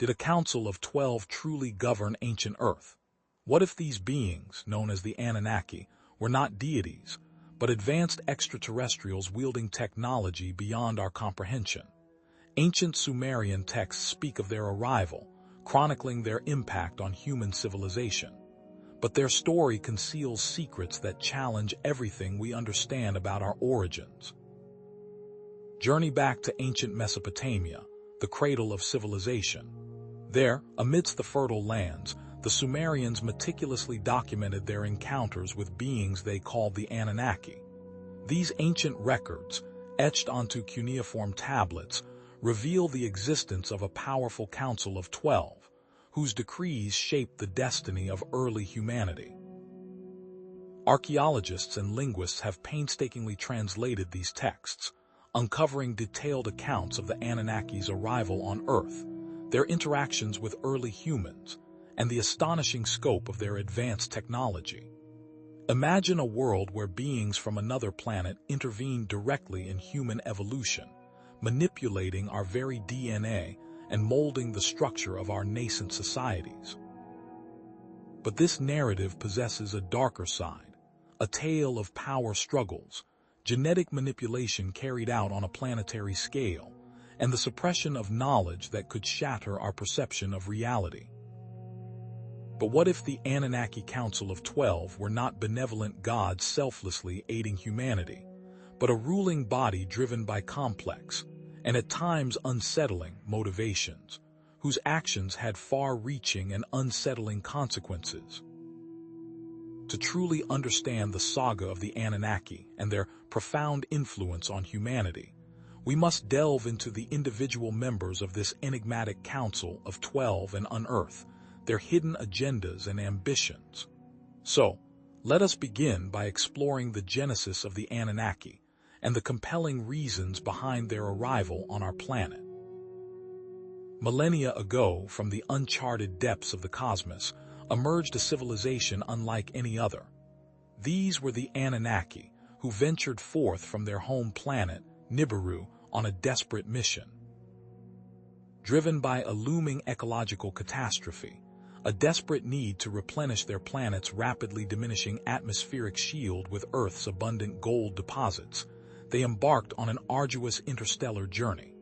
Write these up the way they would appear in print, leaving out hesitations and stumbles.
Did a council of 12 truly govern ancient Earth? What if these beings, known as the Anunnaki, were not deities, but advanced extraterrestrials wielding technology beyond our comprehension? Ancient Sumerian texts speak of their arrival, chronicling their impact on human civilization. But their story conceals secrets that challenge everything we understand about our origins. Journey back to ancient Mesopotamia, the cradle of civilization. There, amidst the fertile lands, the Sumerians meticulously documented their encounters with beings they called the Anunnaki. These ancient records, etched onto cuneiform tablets, reveal the existence of a powerful council of 12, whose decrees shaped the destiny of early humanity. Archaeologists and linguists have painstakingly translated these texts, uncovering detailed accounts of the Anunnaki's arrival on Earth, their interactions with early humans, and the astonishing scope of their advanced technology. Imagine a world where beings from another planet intervene directly in human evolution, manipulating our very DNA and molding the structure of our nascent societies. But this narrative possesses a darker side, a tale of power struggles, genetic manipulation carried out on a planetary scale, and the suppression of knowledge that could shatter our perception of reality. But what if the Anunnaki Council of 12 were not benevolent gods selflessly aiding humanity, but a ruling body driven by complex, and at times unsettling, motivations, whose actions had far-reaching and unsettling consequences? To truly understand the saga of the Anunnaki and their profound influence on humanity, we must delve into the individual members of this enigmatic Council of 12 and unearth their hidden agendas and ambitions. So, let us begin by exploring the genesis of the Anunnaki and the compelling reasons behind their arrival on our planet. Millennia ago, from the uncharted depths of the cosmos, emerged a civilization unlike any other. These were the Anunnaki, who ventured forth from their home planet, Nibiru, on a desperate mission. Driven by a looming ecological catastrophe, a desperate need to replenish their planet's rapidly diminishing atmospheric shield with Earth's abundant gold deposits, they embarked on an arduous interstellar journey.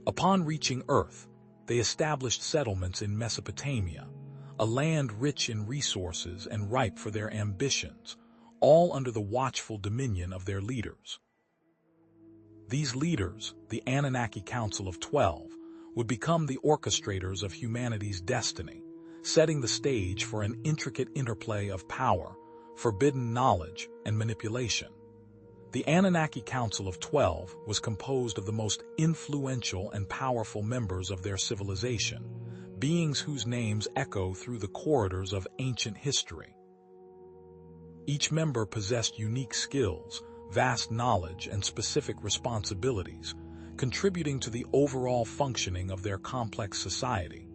Upon reaching Earth, they established settlements in Mesopotamia, a land rich in resources and ripe for their ambitions, all under the watchful dominion of their leaders. These leaders, the Anunnaki Council of 12, would become the orchestrators of humanity's destiny, setting the stage for an intricate interplay of power, forbidden knowledge, and manipulation. The Anunnaki Council of 12 was composed of the most influential and powerful members of their civilization, beings whose names echo through the corridors of ancient history. Each member possessed unique skills, vast knowledge, and specific responsibilities, contributing to the overall functioning of their complex society.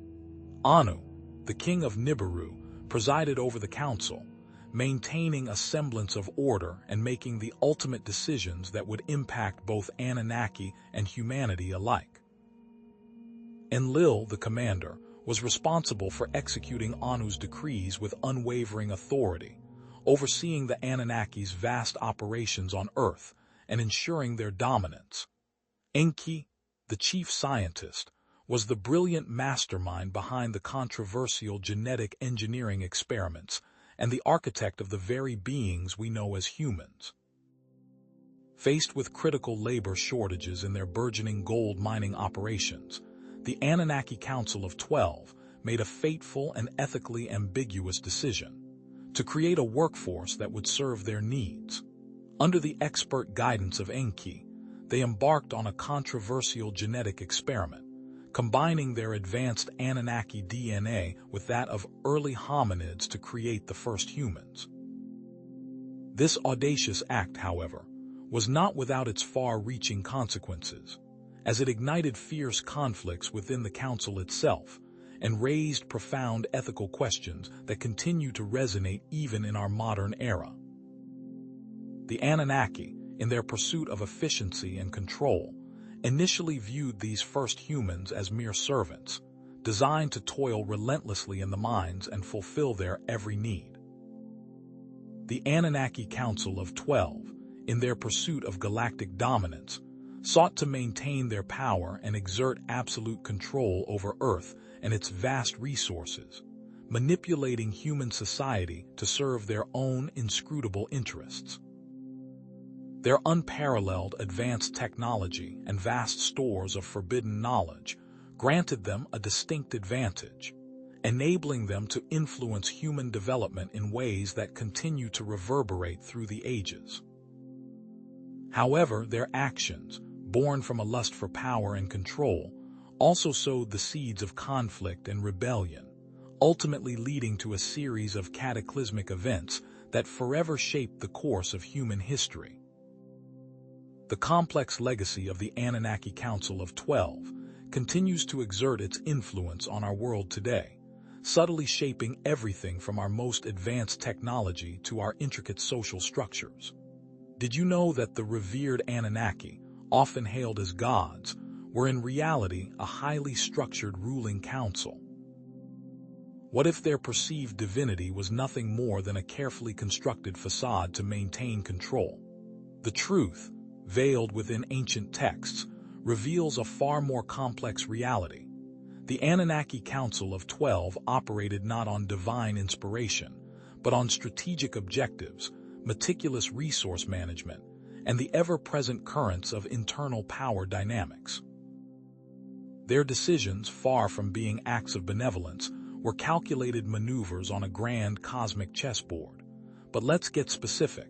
Anu, the king of Nibiru, presided over the council, maintaining a semblance of order and making the ultimate decisions that would impact both Anunnaki and humanity alike. Enlil, the commander, was responsible for executing Anu's decrees with unwavering authority, overseeing the Anunnaki's vast operations on Earth and ensuring their dominance. Enki, the chief scientist, was the brilliant mastermind behind the controversial genetic engineering experiments and the architect of the very beings we know as humans. Faced with critical labor shortages in their burgeoning gold mining operations, the Anunnaki Council of 12 made a fateful and ethically ambiguous decision: to create a workforce that would serve their needs. Under the expert guidance of Enki, they embarked on a controversial genetic experiment, combining their advanced Anunnaki DNA with that of early hominids to create the first humans. This audacious act, however, was not without its far-reaching consequences, as it ignited fierce conflicts within the council itself and raised profound ethical questions that continue to resonate even in our modern era. The Anunnaki, in their pursuit of efficiency and control, initially viewed these first humans as mere servants, designed to toil relentlessly in the mines and fulfill their every need. The Anunnaki Council of 12, in their pursuit of galactic dominance, sought to maintain their power and exert absolute control over Earth and its vast resources, manipulating human society to serve their own inscrutable interests. Their unparalleled advanced technology and vast stores of forbidden knowledge granted them a distinct advantage, enabling them to influence human development in ways that continue to reverberate through the ages. However, their actions, born from a lust for power and control, also sowed the seeds of conflict and rebellion, ultimately leading to a series of cataclysmic events that forever shaped the course of human history. The complex legacy of the Anunnaki Council of 12 continues to exert its influence on our world today, subtly shaping everything from our most advanced technology to our intricate social structures. Did you know that the revered Anunnaki, often hailed as gods, were in reality a highly structured ruling council? What if their perceived divinity was nothing more than a carefully constructed facade to maintain control? The truth, veiled within ancient texts, reveals a far more complex reality. The Anunnaki Council of 12 operated not on divine inspiration, but on strategic objectives, meticulous resource management, and the ever-present currents of internal power dynamics. Their decisions, far from being acts of benevolence, were calculated maneuvers on a grand cosmic chessboard. But let's get specific.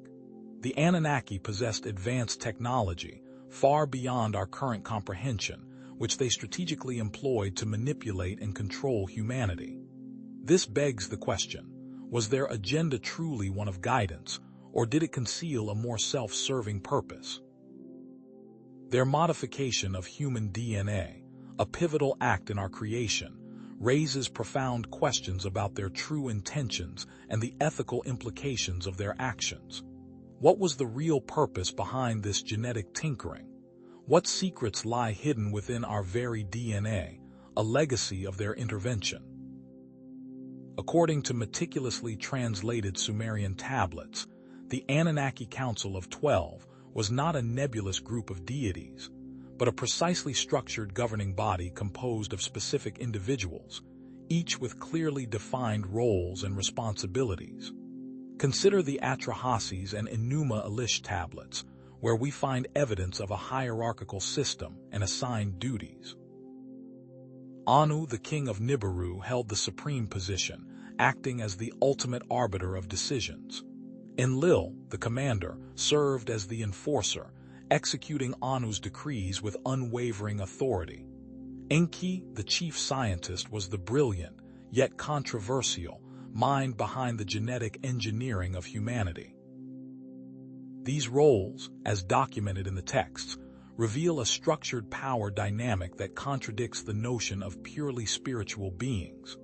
The Anunnaki possessed advanced technology, far beyond our current comprehension, which they strategically employed to manipulate and control humanity. This begs the question, was their agenda truly one of guidance, or did it conceal a more self-serving purpose? Their modification of human DNA, a pivotal act in our creation, raises profound questions about their true intentions and the ethical implications of their actions. What was the real purpose behind this genetic tinkering? What secrets lie hidden within our very DNA, a legacy of their intervention? According to meticulously translated Sumerian tablets, the Anunnaki Council of 12 was not a nebulous group of deities, but a precisely structured governing body composed of specific individuals, each with clearly defined roles and responsibilities. Consider the Atrahasis and Enuma Elish tablets, where we find evidence of a hierarchical system and assigned duties. Anu, the king of Nibiru, held the supreme position, acting as the ultimate arbiter of decisions. Enlil, the commander, served as the enforcer, executing Anu's decrees with unwavering authority. Enki, the chief scientist, was the brilliant, yet controversial, mind behind the genetic engineering of humanity. These roles, as documented in the texts, reveal a structured power dynamic that contradicts the notion of purely spiritual beings.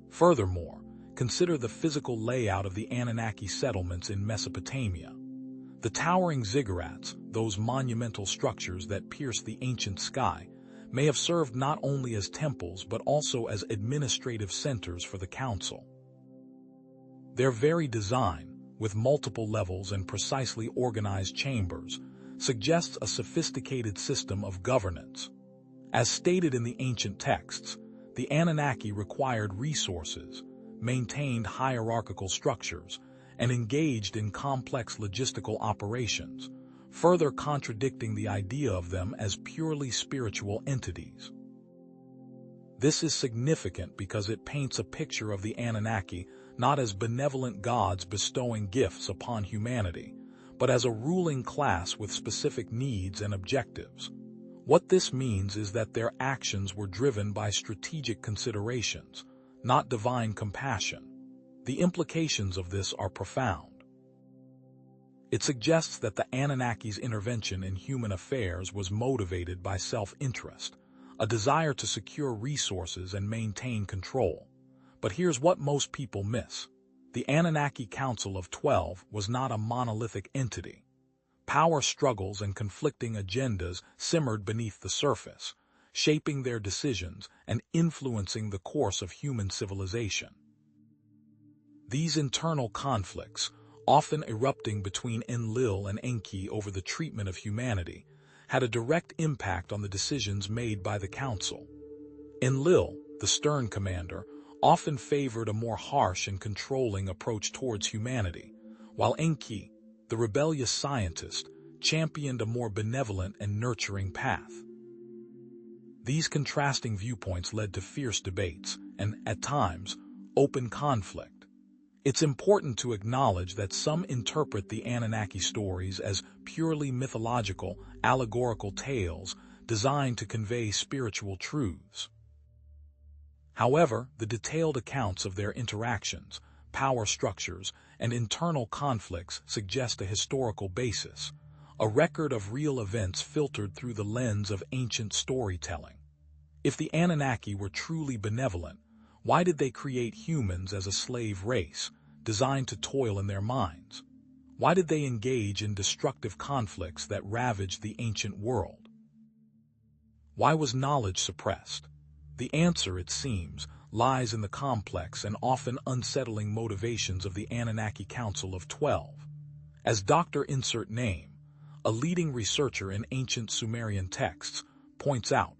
Furthermore, consider the physical layout of the Anunnaki settlements in Mesopotamia. The towering ziggurats, those monumental structures that pierce the ancient sky, may have served not only as temples but also as administrative centers for the council. Their very design, with multiple levels and precisely organized chambers, suggests a sophisticated system of governance. As stated in the ancient texts, the Anunnaki required resources, maintained hierarchical structures, and engaged in complex logistical operations, further contradicting the idea of them as purely spiritual entities. This is significant because it paints a picture of the Anunnaki not as benevolent gods bestowing gifts upon humanity, but as a ruling class with specific needs and objectives. What this means is that their actions were driven by strategic considerations, not divine compassion. The implications of this are profound. It suggests that the Anunnaki's intervention in human affairs was motivated by self-interest, a desire to secure resources and maintain control. But here's what most people miss. The Anunnaki Council of 12 was not a monolithic entity. Power struggles and conflicting agendas simmered beneath the surface, shaping their decisions and influencing the course of human civilization. These internal conflicts, often erupting between Enlil and Enki over the treatment of humanity, had a direct impact on the decisions made by the council. Enlil, the stern commander, often favored a more harsh and controlling approach towards humanity, while Enki, the rebellious scientist, championed a more benevolent and nurturing path. These contrasting viewpoints led to fierce debates and, at times, open conflict. It's important to acknowledge that some interpret the Anunnaki stories as purely mythological, allegorical tales designed to convey spiritual truths. However, the detailed accounts of their interactions, power structures, and internal conflicts suggest a historical basis, a record of real events filtered through the lens of ancient storytelling. If the Anunnaki were truly benevolent, why did they create humans as a slave race, designed to toil in their mines? Why did they engage in destructive conflicts that ravaged the ancient world? Why was knowledge suppressed? The answer, it seems, lies in the complex and often unsettling motivations of the Anunnaki Council of 12. As Dr. Insert Name, a leading researcher in ancient Sumerian texts, points out,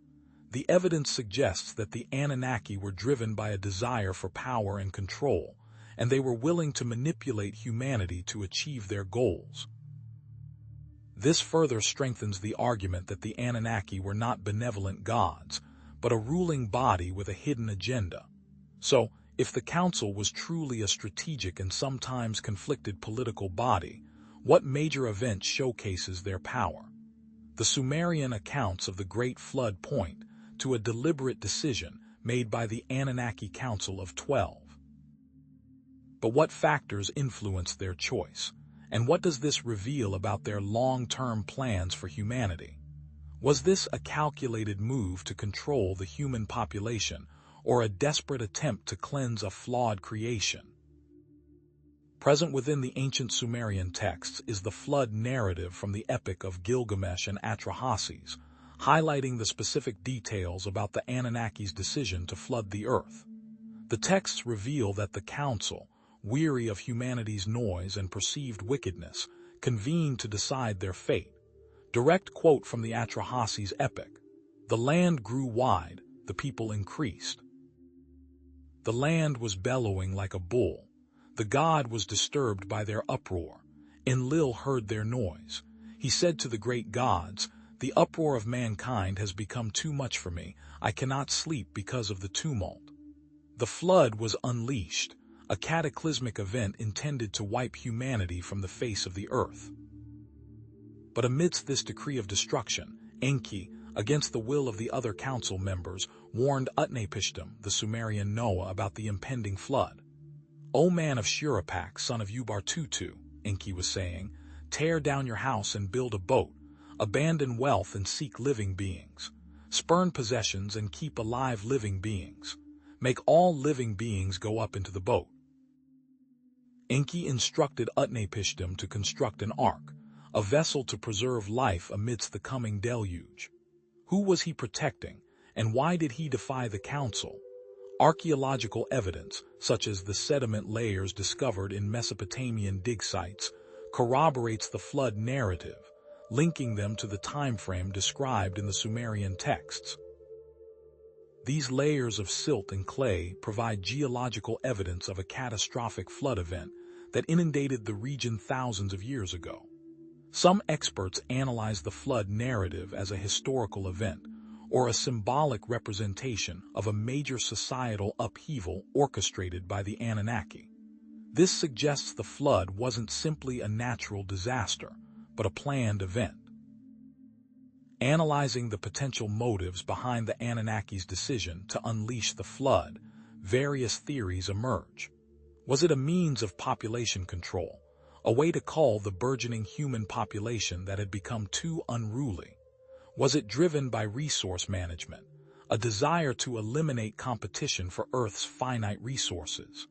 the evidence suggests that the Anunnaki were driven by a desire for power and control, and they were willing to manipulate humanity to achieve their goals. This further strengthens the argument that the Anunnaki were not benevolent gods, but a ruling body with a hidden agenda. So, if the council was truly a strategic and sometimes conflicted political body, what major event showcases their power? The Sumerian accounts of the Great Flood point to a deliberate decision made by the Anunnaki Council of 12. But what factors influenced their choice, and what does this reveal about their long-term plans for humanity? Was this a calculated move to control the human population, or a desperate attempt to cleanse a flawed creation? Present within the ancient Sumerian texts is the flood narrative from the Epic of Gilgamesh and Atrahasis, highlighting the specific details about the Anunnaki's decision to flood the earth. The texts reveal that the council, weary of humanity's noise and perceived wickedness, convened to decide their fate. Direct quote from the Atrahasis epic: "The land grew wide, the people increased. The land was bellowing like a bull. The god was disturbed by their uproar. Enlil heard their noise. He said to the great gods, 'The uproar of mankind has become too much for me. I cannot sleep because of the tumult.' The flood was unleashed, a cataclysmic event intended to wipe humanity from the face of the earth. But amidst this decree of destruction, Enki, against the will of the other council members, warned Utnapishtim, the Sumerian Noah, about the impending flood. 'O man of Shurappak, son of Ubartutu,' Enki was saying, 'tear down your house and build a boat, abandon wealth and seek living beings, spurn possessions and keep alive living beings. Make all living beings go up into the boat.' Enki instructed Utnapishtim to construct an ark, a vessel to preserve life amidst the coming deluge. Who was he protecting, and why did he defy the council? Archaeological evidence, such as the sediment layers discovered in Mesopotamian dig sites, corroborates the flood narrative, linking them to the time frame described in the Sumerian texts. These layers of silt and clay provide geological evidence of a catastrophic flood event that inundated the region thousands of years ago. Some experts analyze the flood narrative as a historical event, or a symbolic representation of a major societal upheaval orchestrated by the Anunnaki. This suggests the flood wasn't simply a natural disaster, but a planned event. Analyzing the potential motives behind the Anunnaki's decision to unleash the flood, various theories emerge. Was it a means of population control, a way to cull the burgeoning human population that had become too unruly? Was it driven by resource management, a desire to eliminate competition for Earth's finite resources?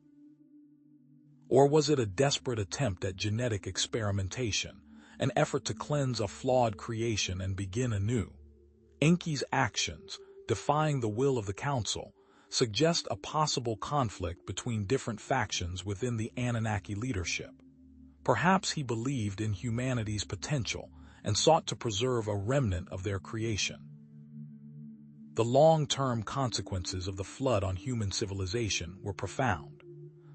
Or was it a desperate attempt at genetic experimentation, an effort to cleanse a flawed creation and begin anew? Enki's actions, defying the will of the council, suggest a possible conflict between different factions within the Anunnaki leadership. Perhaps he believed in humanity's potential and sought to preserve a remnant of their creation. The long-term consequences of the flood on human civilization were profound.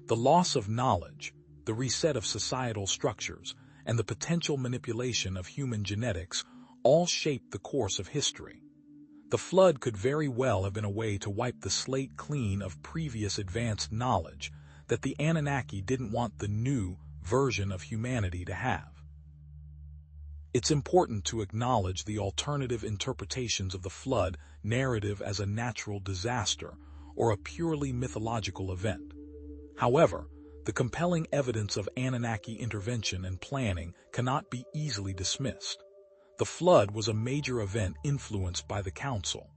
The loss of knowledge, the reset of societal structures, and the potential manipulation of human genetics all shaped the course of history. The flood could very well have been a way to wipe the slate clean of previous advanced knowledge that the Anunnaki didn't want the new version of humanity to have. It's important to acknowledge the alternative interpretations of the flood narrative as a natural disaster or a purely mythological event. However, the compelling evidence of Anunnaki intervention and planning cannot be easily dismissed. The flood was a major event influenced by the Council.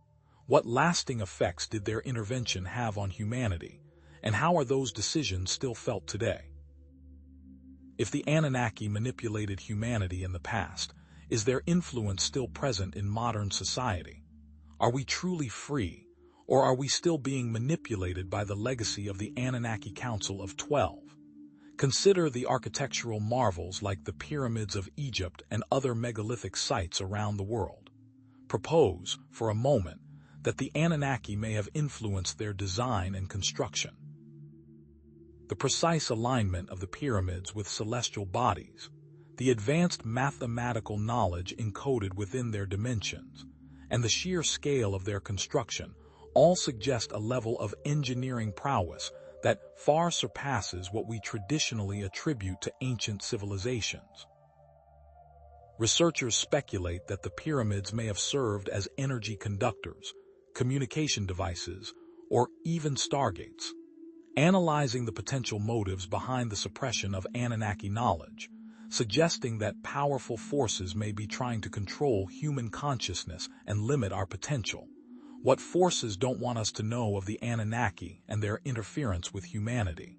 What lasting effects did their intervention have on humanity, and how are those decisions still felt today? If the Anunnaki manipulated humanity in the past, is their influence still present in modern society? Are we truly free, or are we still being manipulated by the legacy of the Anunnaki Council of 12? Consider the architectural marvels like the pyramids of Egypt and other megalithic sites around the world. Propose, for a moment, that the Anunnaki may have influenced their design and construction. The precise alignment of the pyramids with celestial bodies, the advanced mathematical knowledge encoded within their dimensions, and the sheer scale of their construction all suggest a level of engineering prowess that far surpasses what we traditionally attribute to ancient civilizations. Researchers speculate that the pyramids may have served as energy conductors, communication devices, or even stargates. Analyzing the potential motives behind the suppression of Anunnaki knowledge, suggesting that powerful forces may be trying to control human consciousness and limit our potential. What forces don't want us to know of the Anunnaki and their interference with humanity?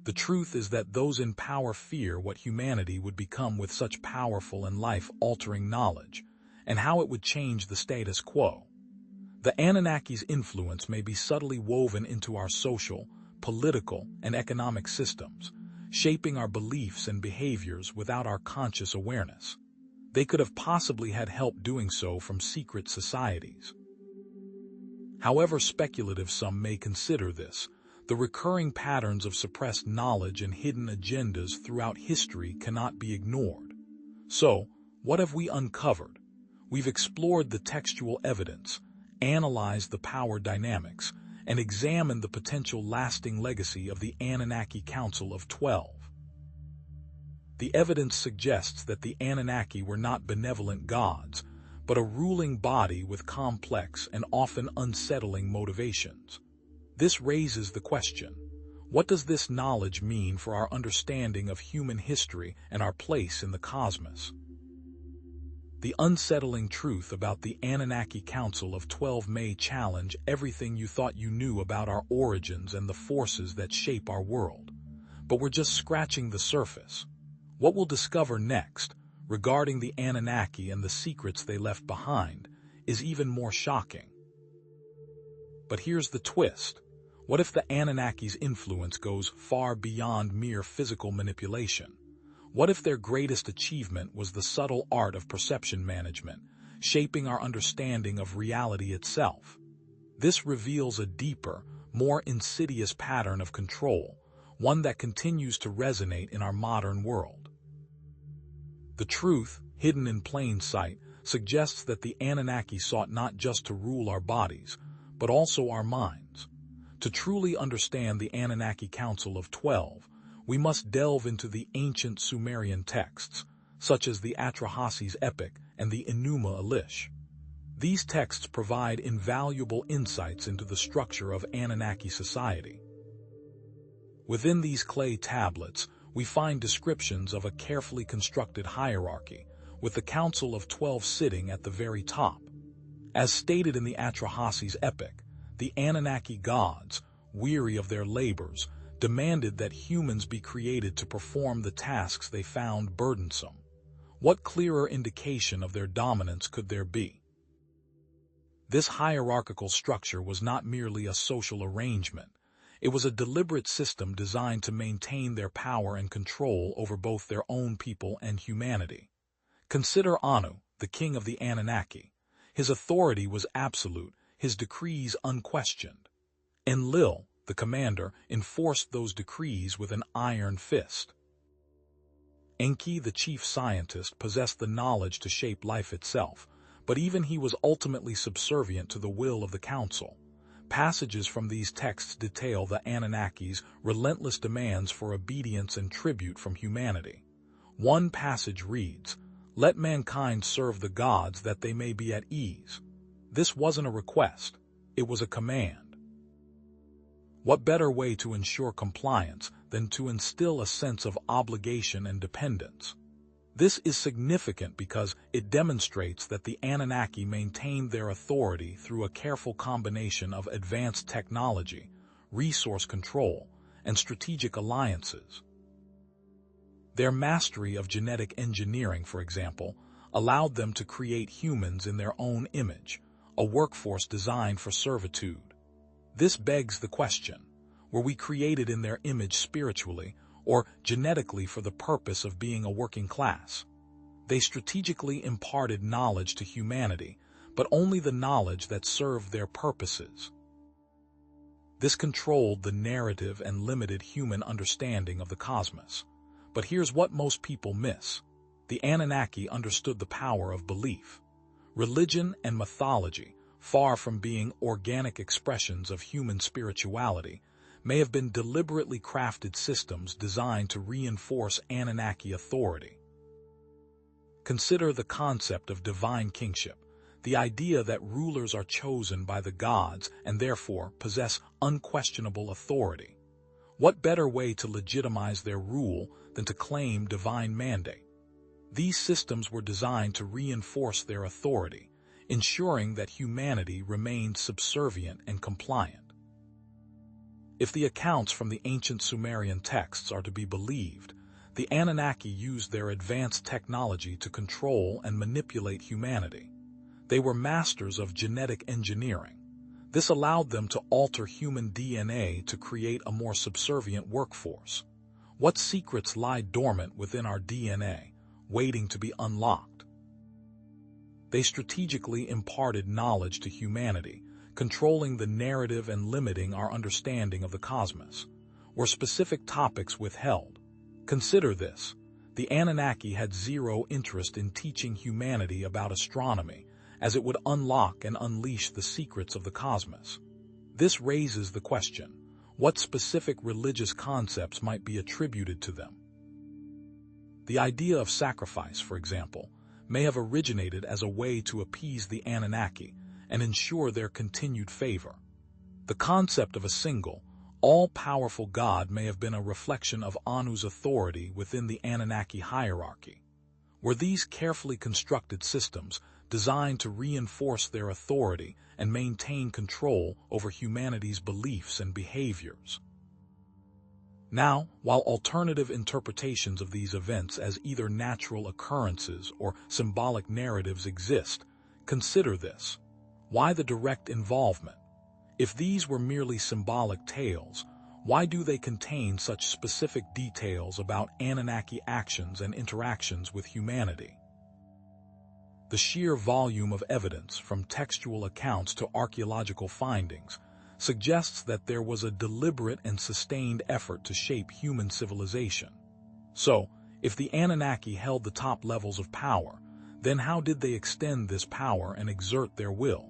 The truth is that those in power fear what humanity would become with such powerful and life-altering knowledge, and how it would change the status quo. The Anunnaki's influence may be subtly woven into our social, political, and economic systems, shaping our beliefs and behaviors without our conscious awareness. They could have possibly had help doing so from secret societies. However speculative some may consider this, the recurring patterns of suppressed knowledge and hidden agendas throughout history cannot be ignored. So, what have we uncovered? We've explored the textual evidence, analyzed the power dynamics, and examined the potential lasting legacy of the Anunnaki Council of 12. The evidence suggests that the Anunnaki were not benevolent gods, but a ruling body with complex and often unsettling motivations. This raises the question, what does this knowledge mean for our understanding of human history and our place in the cosmos? The unsettling truth about the Anunnaki Council of 12 may challenge everything you thought you knew about our origins and the forces that shape our world. But we're just scratching the surface. What we'll discover next, regarding the Anunnaki and the secrets they left behind, is even more shocking. But here's the twist. What if the Anunnaki's influence goes far beyond mere physical manipulation? What if their greatest achievement was the subtle art of perception management, shaping our understanding of reality itself? This reveals a deeper, more insidious pattern of control, one that continues to resonate in our modern world. The truth, hidden in plain sight, suggests that the Anunnaki sought not just to rule our bodies, but also our minds. To truly understand the Anunnaki Council of 12, we must delve into the ancient Sumerian texts, such as the Atrahasis epic and the Enuma Elish. These texts provide invaluable insights into the structure of Anunnaki society. Within these clay tablets, we find descriptions of a carefully constructed hierarchy, with the Council of 12 sitting at the very top. As stated in the Atrahasis epic, the Anunnaki gods, weary of their labors, demanded that humans be created to perform the tasks they found burdensome. What clearer indication of their dominance could there be? This hierarchical structure was not merely a social arrangement. It was a deliberate system designed to maintain their power and control over both their own people and humanity. Consider Anu, the king of the Anunnaki. His authority was absolute, his decrees unquestioned. Enlil, the commander, enforced those decrees with an iron fist. Enki, the chief scientist, possessed the knowledge to shape life itself, but even he was ultimately subservient to the will of the council. Passages from these texts detail the Anunnaki's relentless demands for obedience and tribute from humanity. One passage reads, "Let mankind serve the gods that they may be at ease." This wasn't a request, it was a command. What better way to ensure compliance than to instill a sense of obligation and dependence? This is significant because it demonstrates that the Anunnaki maintained their authority through a careful combination of advanced technology, resource control, and strategic alliances. Their mastery of genetic engineering, for example, allowed them to create humans in their own image, a workforce designed for servitude. This begs the question, were we created in their image spiritually or genetically for the purpose of being a working class? They strategically imparted knowledge to humanity, but only the knowledge that served their purposes. This controlled the narrative and limited human understanding of the cosmos. But here's what most people miss. The Anunnaki understood the power of belief. Religion and mythology, far from being organic expressions of human spirituality, may have been deliberately crafted systems designed to reinforce Anunnaki authority. Consider the concept of divine kingship, the idea that rulers are chosen by the gods and therefore possess unquestionable authority. What better way to legitimize their rule than to claim divine mandate? These systems were designed to reinforce their authority, ensuring that humanity remained subservient and compliant. If the accounts from the ancient Sumerian texts are to be believed, the Anunnaki used their advanced technology to control and manipulate humanity. They were masters of genetic engineering. This allowed them to alter human DNA to create a more subservient workforce. What secrets lie dormant within our DNA, waiting to be unlocked? They strategically imparted knowledge to humanity, controlling the narrative and limiting our understanding of the cosmos. Were specific topics withheld? Consider this. The Anunnaki had zero interest in teaching humanity about astronomy, as it would unlock and unleash the secrets of the cosmos. This raises the question, what specific religious concepts might be attributed to them? The idea of sacrifice, for example, may have originated as a way to appease the Anunnaki and ensure their continued favor. The concept of a single, all-powerful God may have been a reflection of Anu's authority within the Anunnaki hierarchy. Were these carefully constructed systems designed to reinforce their authority and maintain control over humanity's beliefs and behaviors? Now, while alternative interpretations of these events as either natural occurrences or symbolic narratives exist, consider this. Why the direct involvement? If these were merely symbolic tales, why do they contain such specific details about Anunnaki actions and interactions with humanity? The sheer volume of evidence, from textual accounts to archaeological findings, suggests that there was a deliberate and sustained effort to shape human civilization. So, if the Anunnaki held the top levels of power, then how did they extend this power and exert their will?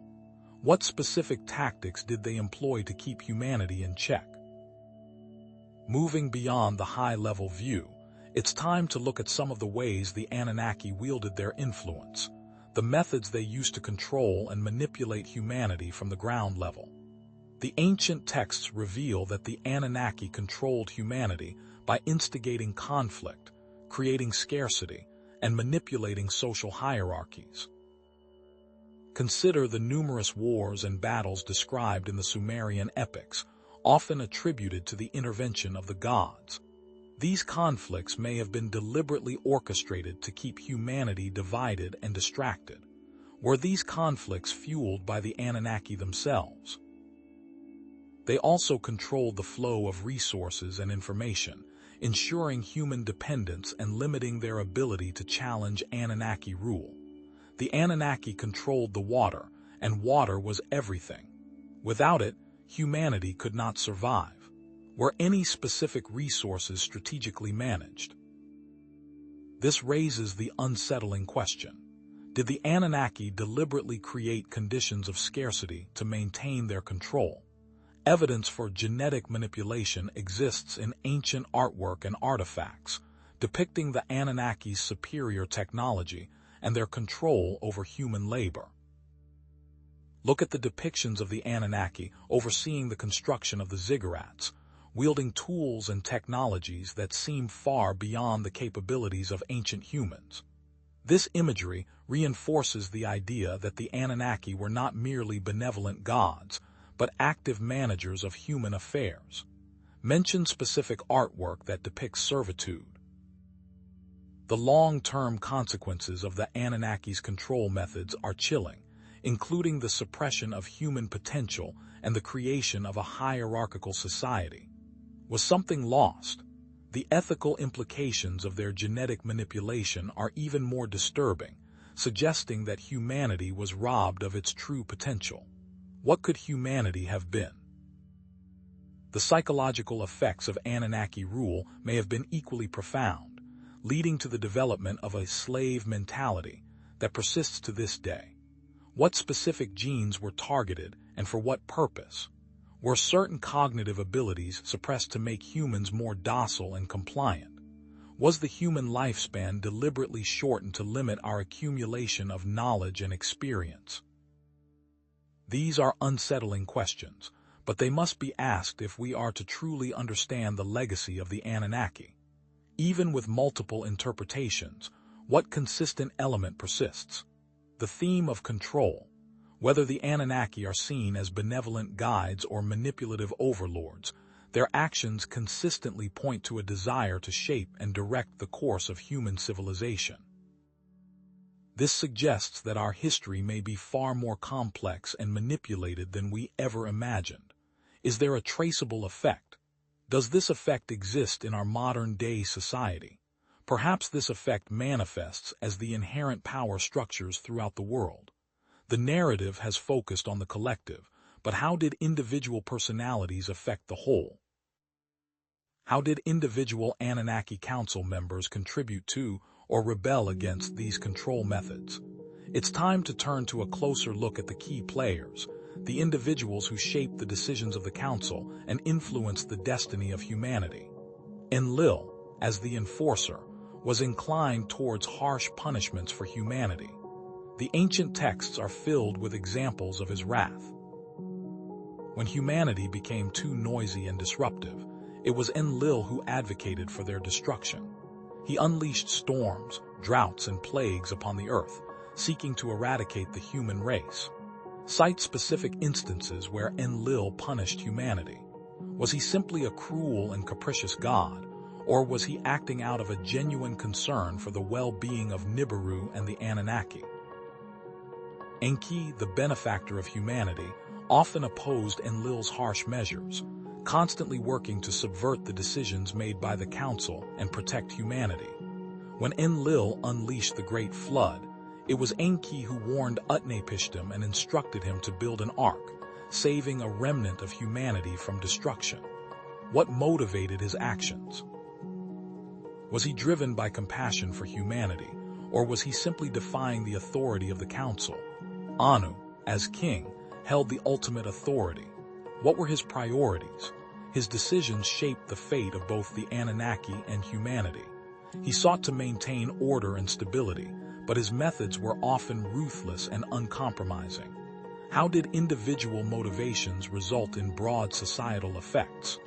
What specific tactics did they employ to keep humanity in check? Moving beyond the high-level view, it's time to look at some of the ways the Anunnaki wielded their influence, the methods they used to control and manipulate humanity from the ground level. The ancient texts reveal that the Anunnaki controlled humanity by instigating conflict, creating scarcity, and manipulating social hierarchies. Consider the numerous wars and battles described in the Sumerian epics, often attributed to the intervention of the gods. These conflicts may have been deliberately orchestrated to keep humanity divided and distracted. Were these conflicts fueled by the Anunnaki themselves? They also controlled the flow of resources and information, ensuring human dependence and limiting their ability to challenge Anunnaki rule. The Anunnaki controlled the water, and water was everything. Without it, humanity could not survive. Were any specific resources strategically managed? This raises the unsettling question. Did the Anunnaki deliberately create conditions of scarcity to maintain their control? Evidence for genetic manipulation exists in ancient artwork and artifacts, depicting the Anunnaki's superior technology and their control over human labor. Look at the depictions of the Anunnaki overseeing the construction of the ziggurats, wielding tools and technologies that seem far beyond the capabilities of ancient humans. This imagery reinforces the idea that the Anunnaki were not merely benevolent gods, but active managers of human affairs. Mention specific artwork that depicts servitude. The long-term consequences of the Anunnaki's control methods are chilling, including the suppression of human potential and the creation of a hierarchical society. Was something lost? The ethical implications of their genetic manipulation are even more disturbing, suggesting that humanity was robbed of its true potential. What could humanity have been? The psychological effects of Anunnaki rule may have been equally profound, leading to the development of a slave mentality that persists to this day. What specific genes were targeted and for what purpose? Were certain cognitive abilities suppressed to make humans more docile and compliant? Was the human lifespan deliberately shortened to limit our accumulation of knowledge and experience? These are unsettling questions, but they must be asked if we are to truly understand the legacy of the Anunnaki. Even with multiple interpretations, what consistent element persists? The theme of control. Whether the Anunnaki are seen as benevolent guides or manipulative overlords, their actions consistently point to a desire to shape and direct the course of human civilization. This suggests that our history may be far more complex and manipulated than we ever imagined. Is there a traceable effect? Does this effect exist in our modern-day society? Perhaps this effect manifests as the inherent power structures throughout the world. The narrative has focused on the collective, but how did individual personalities affect the whole? How did individual Anunnaki Council members contribute to or rebel against these control methods? It's time to turn to a closer look at the key players, the individuals who shaped the decisions of the Council and influenced the destiny of humanity. Enlil, as the enforcer, was inclined towards harsh punishments for humanity. The ancient texts are filled with examples of his wrath. When humanity became too noisy and disruptive, it was Enlil who advocated for their destruction. He unleashed storms, droughts, and plagues upon the earth, seeking to eradicate the human race. Cite specific instances where Enlil punished humanity. Was he simply a cruel and capricious god, or was he acting out of a genuine concern for the well-being of Nibiru and the Anunnaki? Enki, the benefactor of humanity, often opposed Enlil's harsh measures, constantly working to subvert the decisions made by the Council and protect humanity. When Enlil unleashed the Great Flood, it was Enki who warned Utnapishtim and instructed him to build an ark, saving a remnant of humanity from destruction. What motivated his actions? Was he driven by compassion for humanity, or was he simply defying the authority of the Council? Anu, as king, held the ultimate authority. What were his priorities? His decisions shaped the fate of both the Anunnaki and humanity. He sought to maintain order and stability, but his methods were often ruthless and uncompromising. How did individual motivations result in broad societal effects?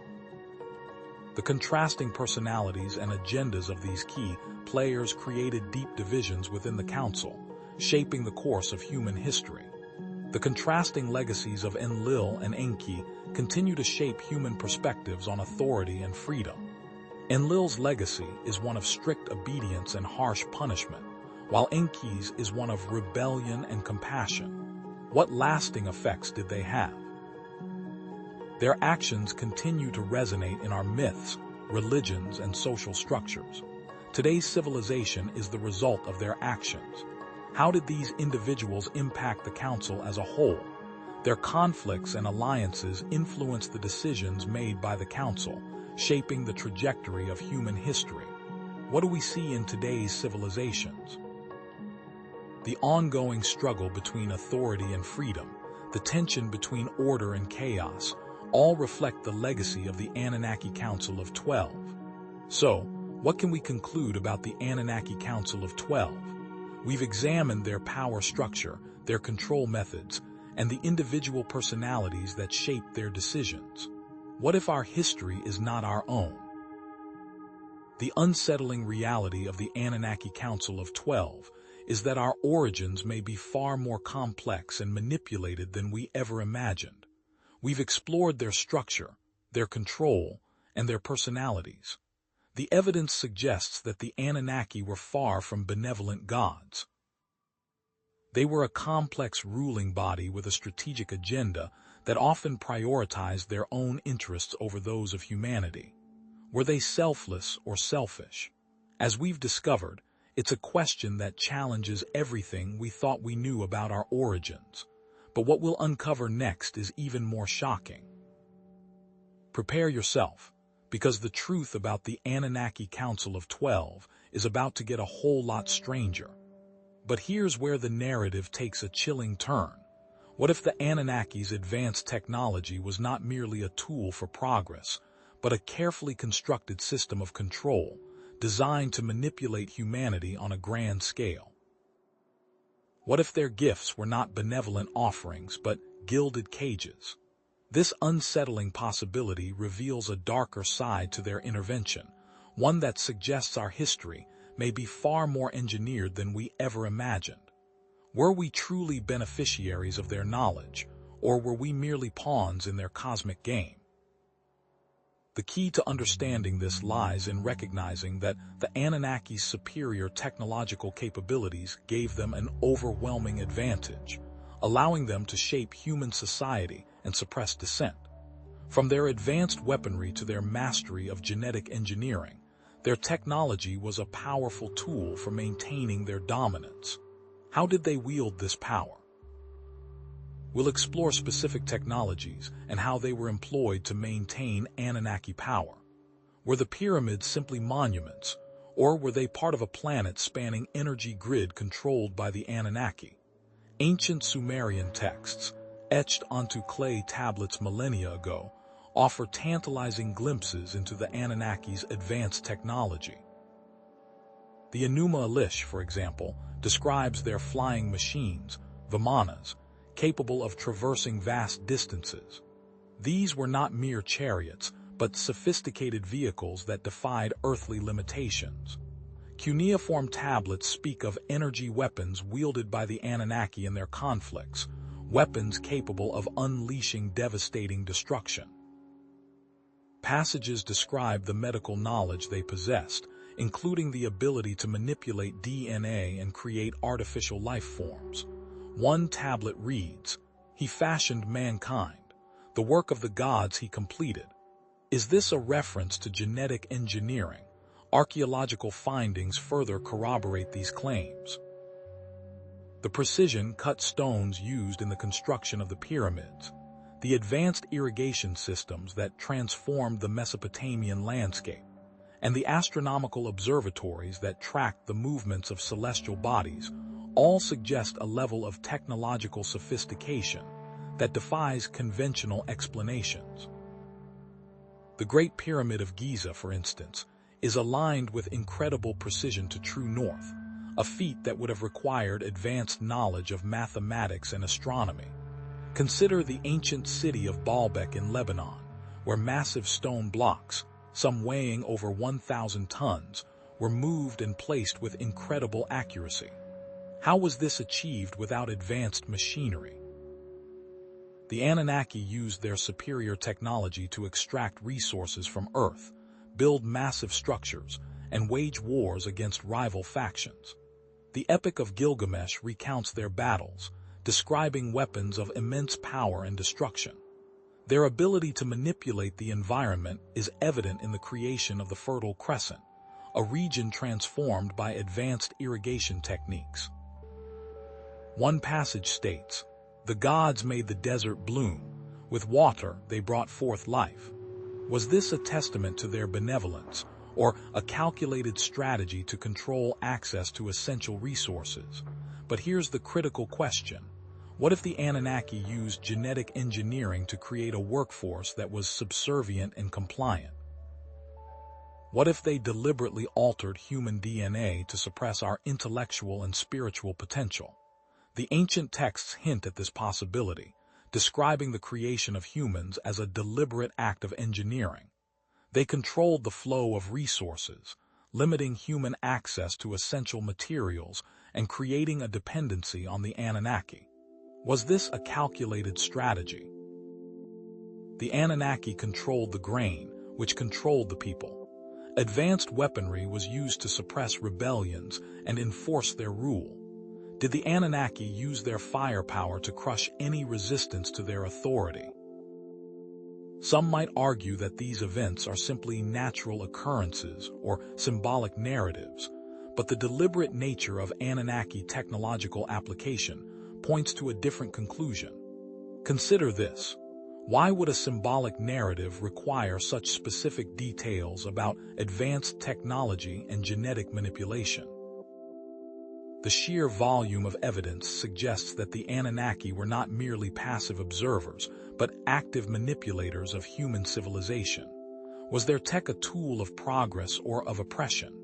The contrasting personalities and agendas of these key players created deep divisions within the Council, shaping the course of human history. The contrasting legacies of Enlil and Enki continue to shape human perspectives on authority and freedom. Enlil's legacy is one of strict obedience and harsh punishment, while Enki's is one of rebellion and compassion. What lasting effects did they have? Their actions continue to resonate in our myths, religions, and social structures. Today's civilization is the result of their actions. How did these individuals impact the council as a whole? Their conflicts and alliances influence the decisions made by the council, shaping the trajectory of human history. What do we see in today's civilizations? The ongoing struggle between authority and freedom, the tension between order and chaos, all reflect the legacy of the Anunnaki Council of 12. So, what can we conclude about the Anunnaki Council of 12? We've examined their power structure, their control methods, and the individual personalities that shape their decisions. What if our history is not our own? The unsettling reality of the Anunnaki Council of 12 is that our origins may be far more complex and manipulated than we ever imagined. We've explored their structure, their control, and their personalities. The evidence suggests that the Anunnaki were far from benevolent gods. They were a complex ruling body with a strategic agenda that often prioritized their own interests over those of humanity. Were they selfless or selfish? As we've discovered, it's a question that challenges everything we thought we knew about our origins. But what we'll uncover next is even more shocking. Prepare yourself, because the truth about the Anunnaki Council of 12 is about to get a whole lot stranger. But here's where the narrative takes a chilling turn. What if the Anunnaki's advanced technology was not merely a tool for progress, but a carefully constructed system of control, designed to manipulate humanity on a grand scale? What if their gifts were not benevolent offerings, but gilded cages? This unsettling possibility reveals a darker side to their intervention, one that suggests our history may be far more engineered than we ever imagined. Were we truly beneficiaries of their knowledge, or were we merely pawns in their cosmic game? The key to understanding this lies in recognizing that the Anunnaki's superior technological capabilities gave them an overwhelming advantage, allowing them to shape human society and suppress dissent. From their advanced weaponry to their mastery of genetic engineering, their technology was a powerful tool for maintaining their dominance. How did they wield this power? We'll explore specific technologies and how they were employed to maintain Anunnaki power. Were the pyramids simply monuments, or were they part of a planet-spanning energy grid controlled by the Anunnaki? Ancient Sumerian texts, etched onto clay tablets millennia ago, offer tantalizing glimpses into the Anunnaki's advanced technology. The Enuma Elish, for example, describes their flying machines, vimanas, capable of traversing vast distances. These were not mere chariots, but sophisticated vehicles that defied earthly limitations. Cuneiform tablets speak of energy weapons wielded by the Anunnaki in their conflicts, weapons capable of unleashing devastating destruction. Passages describe the medical knowledge they possessed, including the ability to manipulate DNA and create artificial life forms. One tablet reads, "He fashioned mankind, the work of the gods he completed." Is this a reference to genetic engineering? Archaeological findings further corroborate these claims. The precision-cut stones used in the construction of the pyramids, the advanced irrigation systems that transformed the Mesopotamian landscape, and the astronomical observatories that tracked the movements of celestial bodies all suggest a level of technological sophistication that defies conventional explanations. The Great Pyramid of Giza, for instance, is aligned with incredible precision to true north, a feat that would have required advanced knowledge of mathematics and astronomy. Consider the ancient city of Baalbek in Lebanon, where massive stone blocks, some weighing over 1,000 tons, were moved and placed with incredible accuracy. How was this achieved without advanced machinery? The Anunnaki used their superior technology to extract resources from Earth, build massive structures, and wage wars against rival factions. The Epic of Gilgamesh recounts their battles, describing weapons of immense power and destruction. Their ability to manipulate the environment is evident in the creation of the Fertile Crescent, a region transformed by advanced irrigation techniques. One passage states, "The gods made the desert bloom. With water they brought forth life." Was this a testament to their benevolence, or a calculated strategy to control access to essential resources? But here's the critical question. What if the Anunnaki used genetic engineering to create a workforce that was subservient and compliant? What if they deliberately altered human DNA to suppress our intellectual and spiritual potential? The ancient texts hint at this possibility, describing the creation of humans as a deliberate act of engineering. They controlled the flow of resources, limiting human access to essential materials and creating a dependency on the Anunnaki. Was this a calculated strategy? The Anunnaki controlled the grain, which controlled the people. Advanced weaponry was used to suppress rebellions and enforce their rule. Did the Anunnaki use their firepower to crush any resistance to their authority? Some might argue that these events are simply natural occurrences or symbolic narratives, but the deliberate nature of Anunnaki technological application points to a different conclusion. Consider this. Why would a symbolic narrative require such specific details about advanced technology and genetic manipulation? The sheer volume of evidence suggests that the Anunnaki were not merely passive observers, but active manipulators of human civilization. Was their tech a tool of progress or of oppression?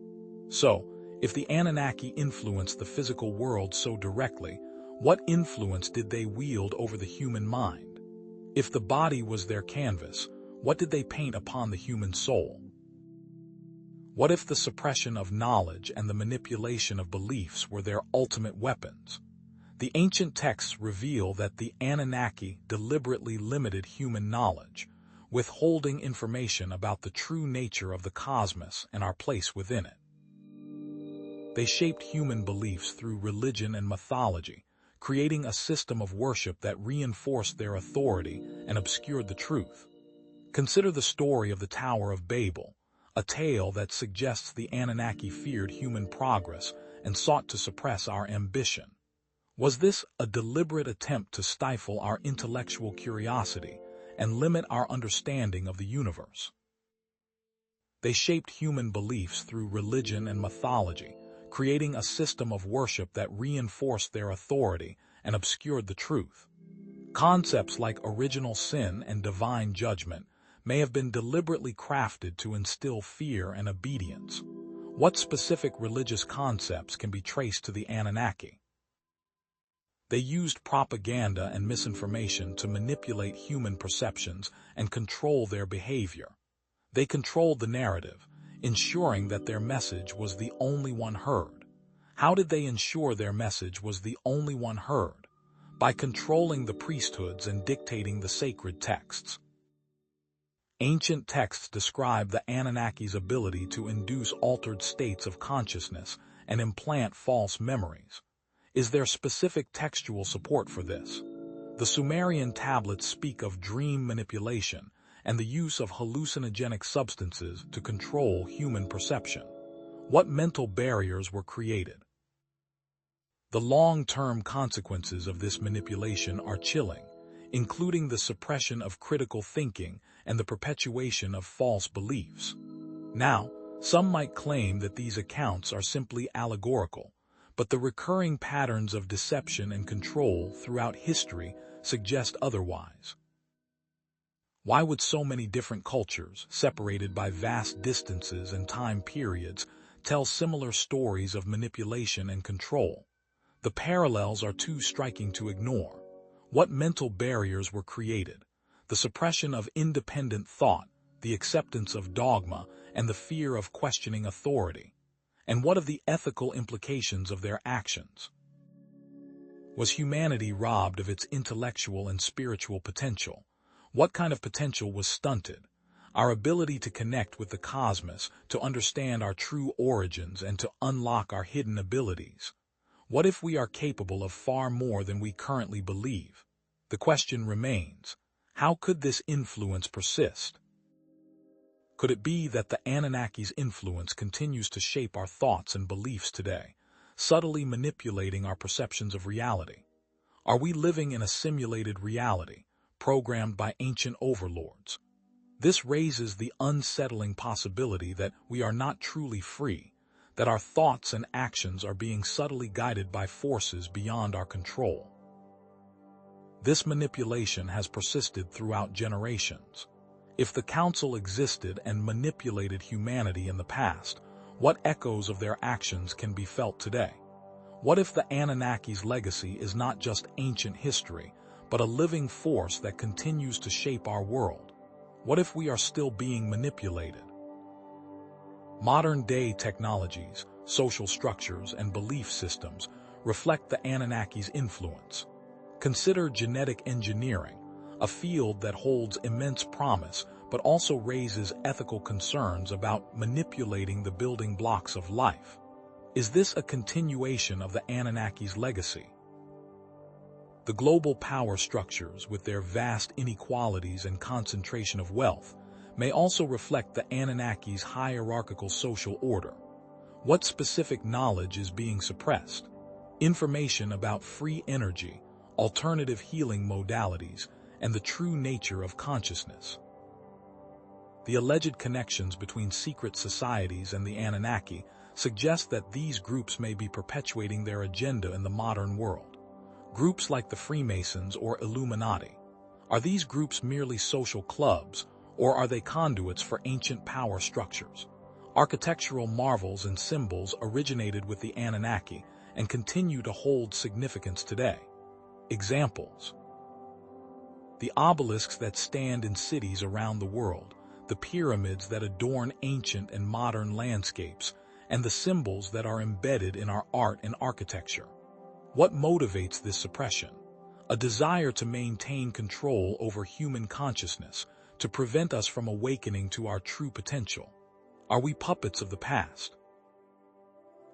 So, if the Anunnaki influenced the physical world so directly, what influence did they wield over the human mind? If the body was their canvas, what did they paint upon the human soul? What if the suppression of knowledge and the manipulation of beliefs were their ultimate weapons? The ancient texts reveal that the Anunnaki deliberately limited human knowledge, withholding information about the true nature of the cosmos and our place within it. They shaped human beliefs through religion and mythology, creating a system of worship that reinforced their authority and obscured the truth. Consider the story of the Tower of Babel, a tale that suggests the Anunnaki feared human progress and sought to suppress our ambition. Was this a deliberate attempt to stifle our intellectual curiosity and limit our understanding of the universe? They shaped human beliefs through religion and mythology, creating a system of worship that reinforced their authority and obscured the truth. Concepts like original sin and divine judgment may have been deliberately crafted to instill fear and obedience. What specific religious concepts can be traced to the Anunnaki? They used propaganda and misinformation to manipulate human perceptions and control their behavior. They controlled the narrative, ensuring that their message was the only one heard. How did they ensure their message was the only one heard? By controlling the priesthoods and dictating the sacred texts. Ancient texts describe the Anunnaki's ability to induce altered states of consciousness and implant false memories. Is there specific textual support for this? The Sumerian tablets speak of dream manipulation and the use of hallucinogenic substances to control human perception. What mental barriers were created? The long-term consequences of this manipulation are chilling, including the suppression of critical thinking and the perpetuation of false beliefs. Now, some might claim that these accounts are simply allegorical, but the recurring patterns of deception and control throughout history suggest otherwise. Why would so many different cultures, separated by vast distances and time periods, tell similar stories of manipulation and control? The parallels are too striking to ignore. What mental barriers were created? The suppression of independent thought, the acceptance of dogma, and the fear of questioning authority. And what of the ethical implications of their actions? Was humanity robbed of its intellectual and spiritual potential? What kind of potential was stunted? Our ability to connect with the cosmos, to understand our true origins, and to unlock our hidden abilities. What if we are capable of far more than we currently believe? The question remains, how could this influence persist? Could it be that the Anunnaki's influence continues to shape our thoughts and beliefs today, subtly manipulating our perceptions of reality? Are we living in a simulated reality, programmed by ancient overlords? This raises the unsettling possibility that we are not truly free, that our thoughts and actions are being subtly guided by forces beyond our control. This manipulation has persisted throughout generations. If the Council existed and manipulated humanity in the past, what echoes of their actions can be felt today? What if the Anunnaki's legacy is not just ancient history, but a living force that continues to shape our world? What if we are still being manipulated? Modern-day technologies, social structures, and belief systems reflect the Anunnaki's influence. Consider genetic engineering, a field that holds immense promise but also raises ethical concerns about manipulating the building blocks of life. Is this a continuation of the Anunnaki's legacy? The global power structures, with their vast inequalities and concentration of wealth, may also reflect the Anunnaki's hierarchical social order. What specific knowledge is being suppressed? Information about free energy, alternative healing modalities, and the true nature of consciousness. The alleged connections between secret societies and the Anunnaki suggest that these groups may be perpetuating their agenda in the modern world. Groups like the Freemasons or Illuminati. Are these groups merely social clubs, or are they conduits for ancient power structures? Architectural marvels and symbols originated with the Anunnaki and continue to hold significance today. Examples: the obelisks that stand in cities around the world, the pyramids that adorn ancient and modern landscapes, and the symbols that are embedded in our art and architecture. What motivates this suppression? A desire to maintain control over human consciousness, to prevent us from awakening to our true potential. Are we puppets of the past?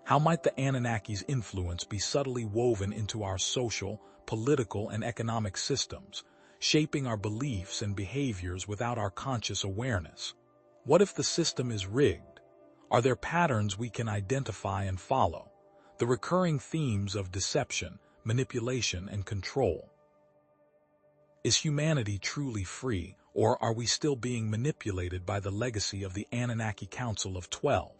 How might the Anunnaki's influence be subtly woven into our social, political, and economic systems, shaping our beliefs and behaviors without our conscious awareness? What if the system is rigged? Are there patterns we can identify and follow? The recurring themes of deception, manipulation, and control. Is humanity truly free, or are we still being manipulated by the legacy of the Anunnaki Council of 12?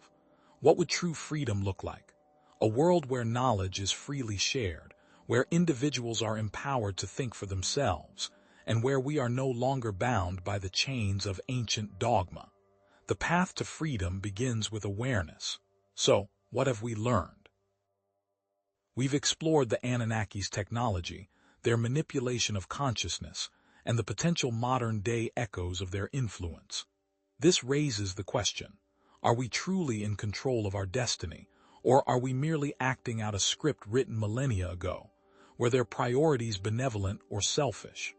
What would true freedom look like? A world where knowledge is freely shared, where individuals are empowered to think for themselves, and where we are no longer bound by the chains of ancient dogma. The path to freedom begins with awareness. So, what have we learned? We've explored the Anunnaki's technology, their manipulation of consciousness, and the potential modern-day echoes of their influence. This raises the question, are we truly in control of our destiny, or are we merely acting out a script written millennia ago? Were their priorities benevolent or selfish?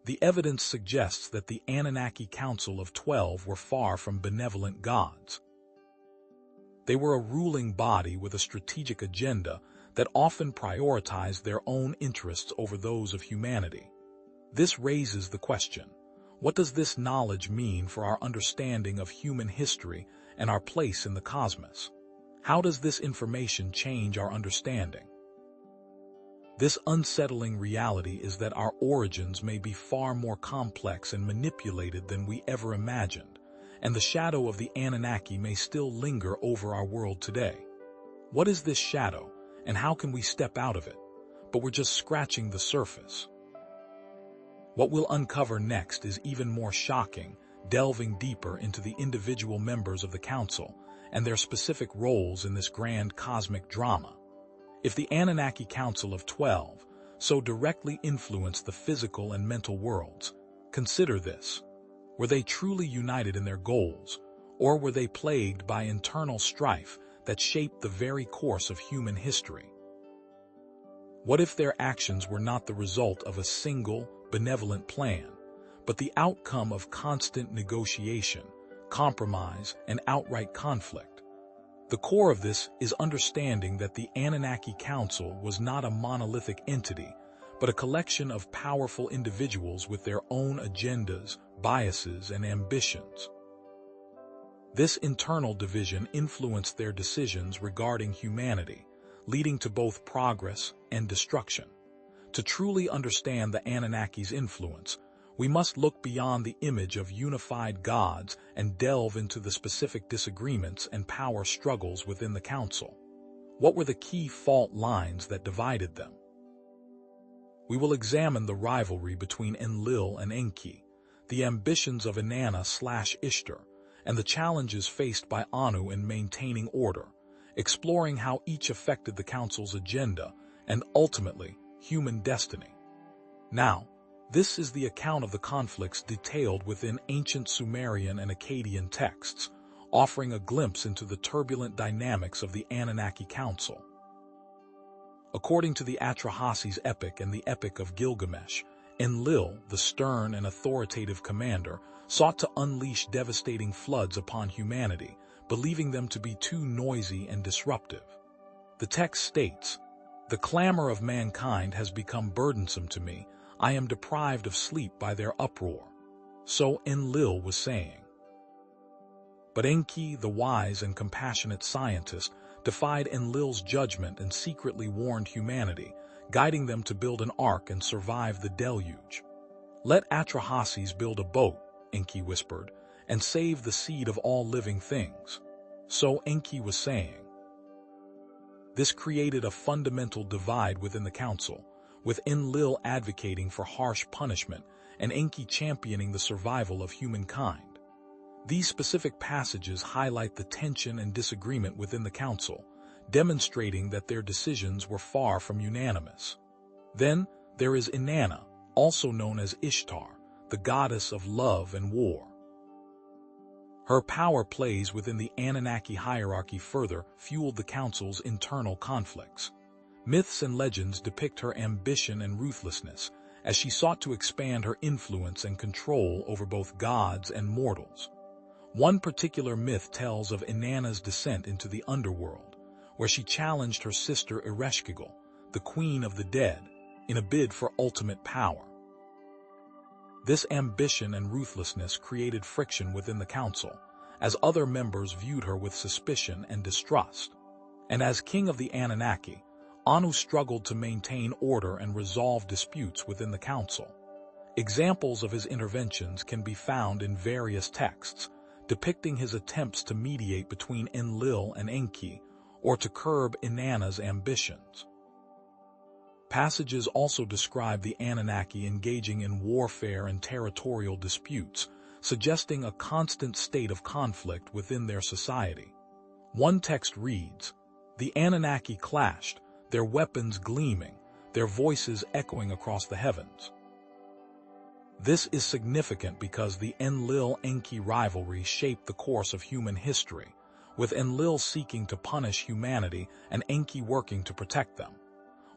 The evidence suggests that the Anunnaki Council of 12 were far from benevolent gods. They were a ruling body with a strategic agenda that often prioritized their own interests over those of humanity. This raises the question, what does this knowledge mean for our understanding of human history and our place in the cosmos? How does this information change our understanding? This unsettling reality is that our origins may be far more complex and manipulated than we ever imagined, and the shadow of the Anunnaki may still linger over our world today. What is this shadow, and how can we step out of it? But we're just scratching the surface. What we'll uncover next is even more shocking, delving deeper into the individual members of the Council and their specific roles in this grand cosmic drama. If the Anunnaki Council of 12 so directly influenced the physical and mental worlds, consider this. Were they truly united in their goals, or were they plagued by internal strife that shaped the very course of human history? What if their actions were not the result of a single, benevolent plan, but the outcome of constant negotiation, compromise, and outright conflict? The core of this is understanding that the Anunnaki Council was not a monolithic entity, but a collection of powerful individuals with their own agendas, biases, and ambitions. This internal division influenced their decisions regarding humanity, leading to both progress and destruction. To truly understand the Anunnaki's influence, we must look beyond the image of unified gods and delve into the specific disagreements and power struggles within the council. What were the key fault lines that divided them? We will examine the rivalry between Enlil and Enki, the ambitions of Inanna/Ishtar, and the challenges faced by Anu in maintaining order, exploring how each affected the council's agenda and, ultimately, human destiny. Now, this is the account of the conflicts detailed within ancient Sumerian and Akkadian texts, offering a glimpse into the turbulent dynamics of the Anunnaki Council. According to the Atrahasis epic and the Epic of Gilgamesh, Enlil, the stern and authoritative commander, sought to unleash devastating floods upon humanity, believing them to be too noisy and disruptive. The text states, "The clamor of mankind has become burdensome to me. I am deprived of sleep by their uproar." So Enlil was saying. But Enki, the wise and compassionate scientist, defied Enlil's judgment and secretly warned humanity, guiding them to build an ark and survive the deluge. "Let Atrahasis build a boat," Enki whispered, "and save the seed of all living things." So Enki was saying. This created a fundamental divide within the council, with Enlil advocating for harsh punishment and Enki championing the survival of humankind. These specific passages highlight the tension and disagreement within the council, demonstrating that their decisions were far from unanimous. Then there is Inanna, also known as Ishtar, the goddess of love and war. Her power plays within the Anunnaki hierarchy further fueled the council's internal conflicts. Myths and legends depict her ambition and ruthlessness as she sought to expand her influence and control over both gods and mortals. One particular myth tells of Inanna's descent into the underworld, where she challenged her sister Ereshkigal, the queen of the dead, in a bid for ultimate power. This ambition and ruthlessness created friction within the council, as other members viewed her with suspicion and distrust. And as king of the Anunnaki, Anu struggled to maintain order and resolve disputes within the council. Examples of his interventions can be found in various texts, depicting his attempts to mediate between Enlil and Enki, or to curb Inanna's ambitions. Passages also describe the Anunnaki engaging in warfare and territorial disputes, suggesting a constant state of conflict within their society. One text reads, "The Anunnaki clashed, their weapons gleaming, their voices echoing across the heavens." This is significant because the Enlil-Enki rivalry shaped the course of human history, with Enlil seeking to punish humanity and Enki working to protect them.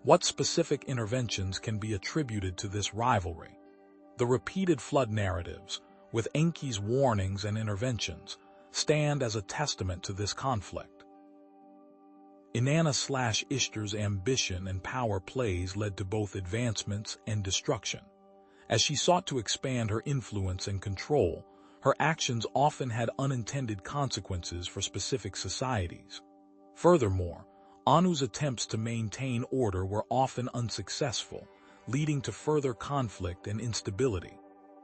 What specific interventions can be attributed to this rivalry? The repeated flood narratives, with Enki's warnings and interventions, stand as a testament to this conflict. Inanna/Ishtar's ambition and power plays led to both advancements and destruction. As she sought to expand her influence and control, her actions often had unintended consequences for specific societies. Furthermore, Anu's attempts to maintain order were often unsuccessful, leading to further conflict and instability.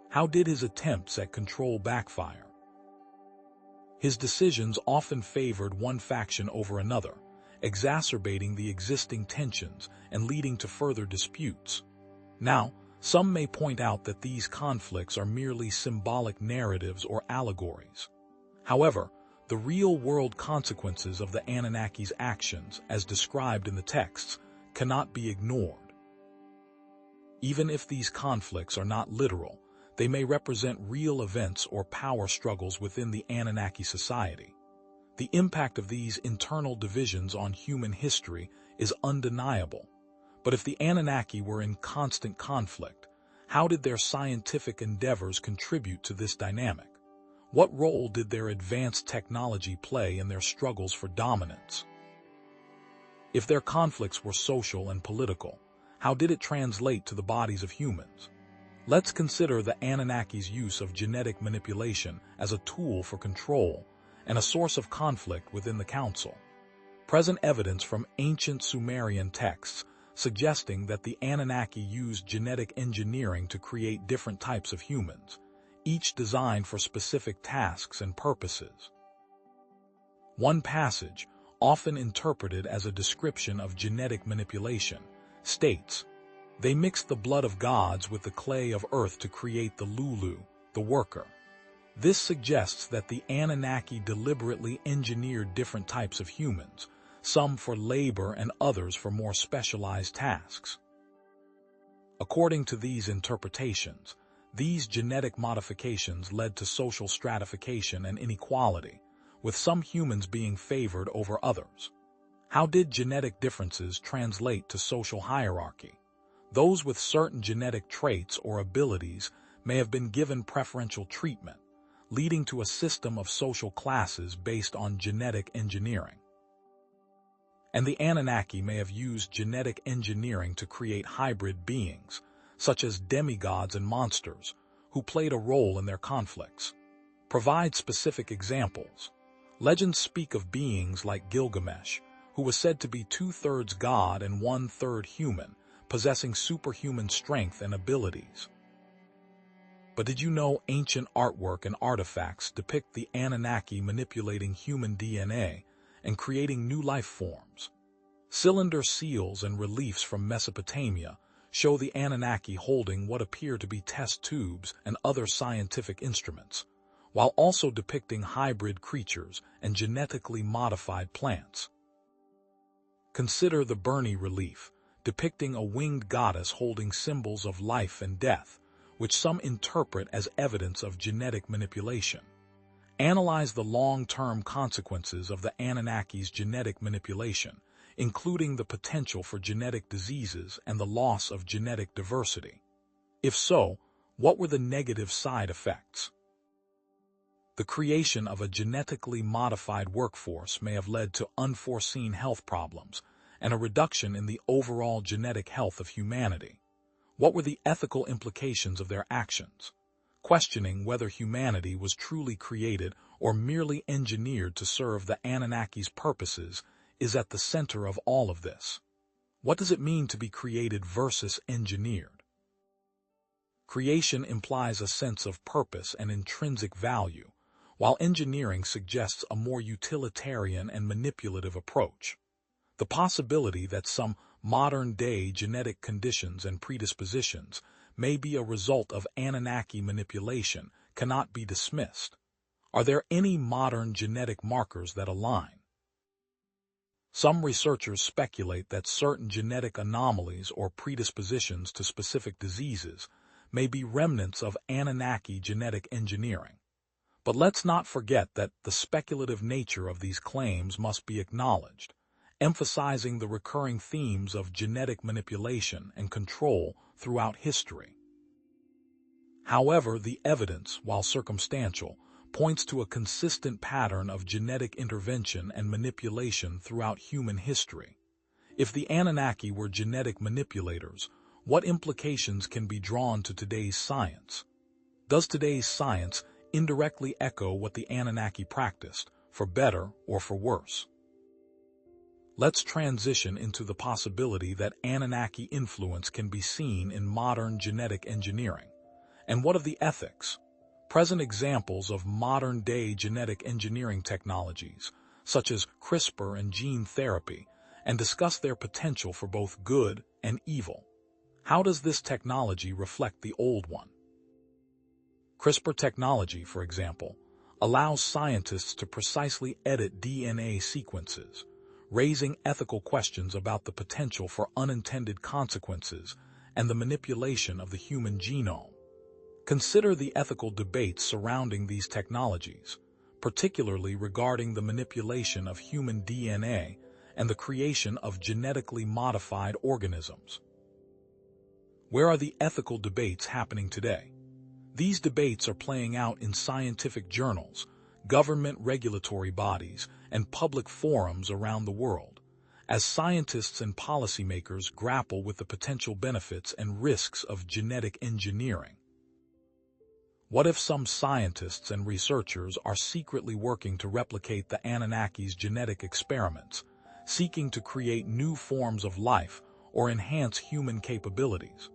How did his attempts at control backfire? His decisions often favored one faction over another, exacerbating the existing tensions and leading to further disputes. Now, some may point out that these conflicts are merely symbolic narratives or allegories. However, the real-world consequences of the Anunnaki's actions, as described in the texts, cannot be ignored. Even if these conflicts are not literal, they may represent real events or power struggles within the Anunnaki society. The impact of these internal divisions on human history is undeniable. But if the Anunnaki were in constant conflict, how did their scientific endeavors contribute to this dynamic? What role did their advanced technology play in their struggles for dominance? If their conflicts were social and political, how did it translate to the bodies of humans? Let's consider the Anunnaki's use of genetic manipulation as a tool for control and a source of conflict within the council. Present evidence from ancient Sumerian texts suggesting that the Anunnaki used genetic engineering to create different types of humans, each designed for specific tasks and purposes. One passage, often interpreted as a description of genetic manipulation, states, "They mixed the blood of gods with the clay of earth to create the Lulu, the worker." This suggests that the Anunnaki deliberately engineered different types of humans, some for labor and others for more specialized tasks. According to these interpretations, these genetic modifications led to social stratification and inequality, with some humans being favored over others. How did genetic differences translate to social hierarchy? Those with certain genetic traits or abilities may have been given preferential treatment, leading to a system of social classes based on genetic engineering. And the Anunnaki may have used genetic engineering to create hybrid beings, such as demigods and monsters, who played a role in their conflicts. Provide specific examples. Legends speak of beings like Gilgamesh, who was said to be 2/3 god and 1/3 human, possessing superhuman strength and abilities. But did you know ancient artwork and artifacts depict the Anunnaki manipulating human DNA and creating new life forms? Cylinder seals and reliefs from Mesopotamia show the Anunnaki holding what appear to be test tubes and other scientific instruments, while also depicting hybrid creatures and genetically modified plants. Consider the Burney relief, depicting a winged goddess holding symbols of life and death, which some interpret as evidence of genetic manipulation. Analyze the long-term consequences of the Anunnaki's genetic manipulation, including the potential for genetic diseases and the loss of genetic diversity. If so, what were the negative side effects? The creation of a genetically modified workforce may have led to unforeseen health problems and a reduction in the overall genetic health of humanity. What were the ethical implications of their actions? Questioning whether humanity was truly created or merely engineered to serve the Anunnaki's purposes is at the center of all of this. What does it mean to be created versus engineered? Creation implies a sense of purpose and intrinsic value, while engineering suggests a more utilitarian and manipulative approach. The possibility that some modern-day genetic conditions and predispositions may be a result of Anunnaki manipulation cannot be dismissed. Are there any modern genetic markers that align? Some researchers speculate that certain genetic anomalies or predispositions to specific diseases may be remnants of Anunnaki genetic engineering. But let's not forget that the speculative nature of these claims must be acknowledged, emphasizing the recurring themes of genetic manipulation and control throughout history. However, the evidence, while circumstantial, points to a consistent pattern of genetic intervention and manipulation throughout human history. If the Anunnaki were genetic manipulators, what implications can be drawn to today's science? Does today's science indirectly echo what the Anunnaki practiced, for better or for worse? Let's transition into the possibility that Anunnaki influence can be seen in modern genetic engineering. And what of the ethics? Present examples of modern-day genetic engineering technologies, such as CRISPR and gene therapy, and discuss their potential for both good and evil. How does this technology reflect the old one? CRISPR technology, for example, allows scientists to precisely edit DNA sequences, raising ethical questions about the potential for unintended consequences and the manipulation of the human genome. Consider the ethical debates surrounding these technologies, particularly regarding the manipulation of human DNA and the creation of genetically modified organisms. Where are the ethical debates happening today? These debates are playing out in scientific journals, government regulatory bodies, and public forums around the world, as scientists and policymakers grapple with the potential benefits and risks of genetic engineering. What if some scientists and researchers are secretly working to replicate the Anunnaki's genetic experiments, seeking to create new forms of life or enhance human capabilities?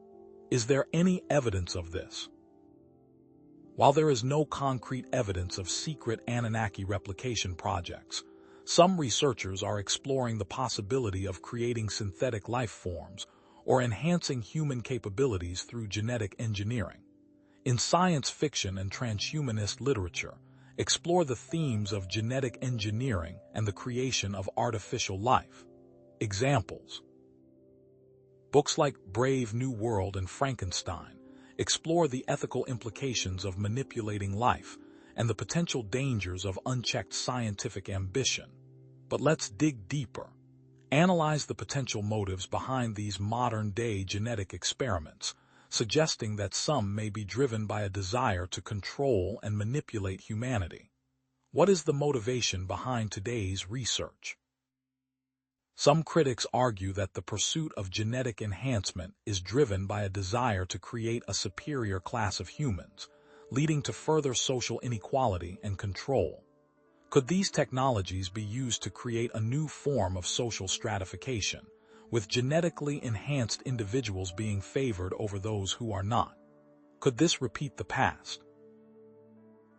Is there any evidence of this? While there is no concrete evidence of secret Anunnaki replication projects, some researchers are exploring the possibility of creating synthetic life forms or enhancing human capabilities through genetic engineering. In science fiction and transhumanist literature, explore the themes of genetic engineering and the creation of artificial life. Examples: books like Brave New World and Frankenstein explore the ethical implications of manipulating life and the potential dangers of unchecked scientific ambition. But let's dig deeper. Analyze the potential motives behind these modern-day genetic experiments, suggesting that some may be driven by a desire to control and manipulate humanity. What is the motivation behind today's research? Some critics argue that the pursuit of genetic enhancement is driven by a desire to create a superior class of humans, leading to further social inequality and control. Could these technologies be used to create a new form of social stratification, with genetically enhanced individuals being favored over those who are not? Could this repeat the past?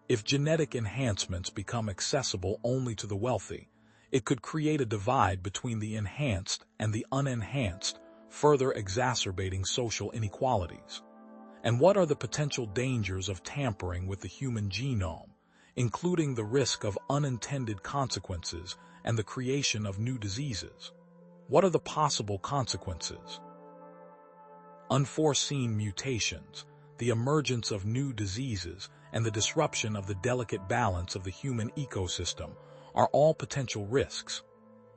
If genetic enhancements become accessible only to the wealthy, it could create a divide between the enhanced and the unenhanced, further exacerbating social inequalities. And what are the potential dangers of tampering with the human genome, including the risk of unintended consequences and the creation of new diseases? What are the possible consequences? Unforeseen mutations, the emergence of new diseases, and the disruption of the delicate balance of the human ecosystem are all potential risks.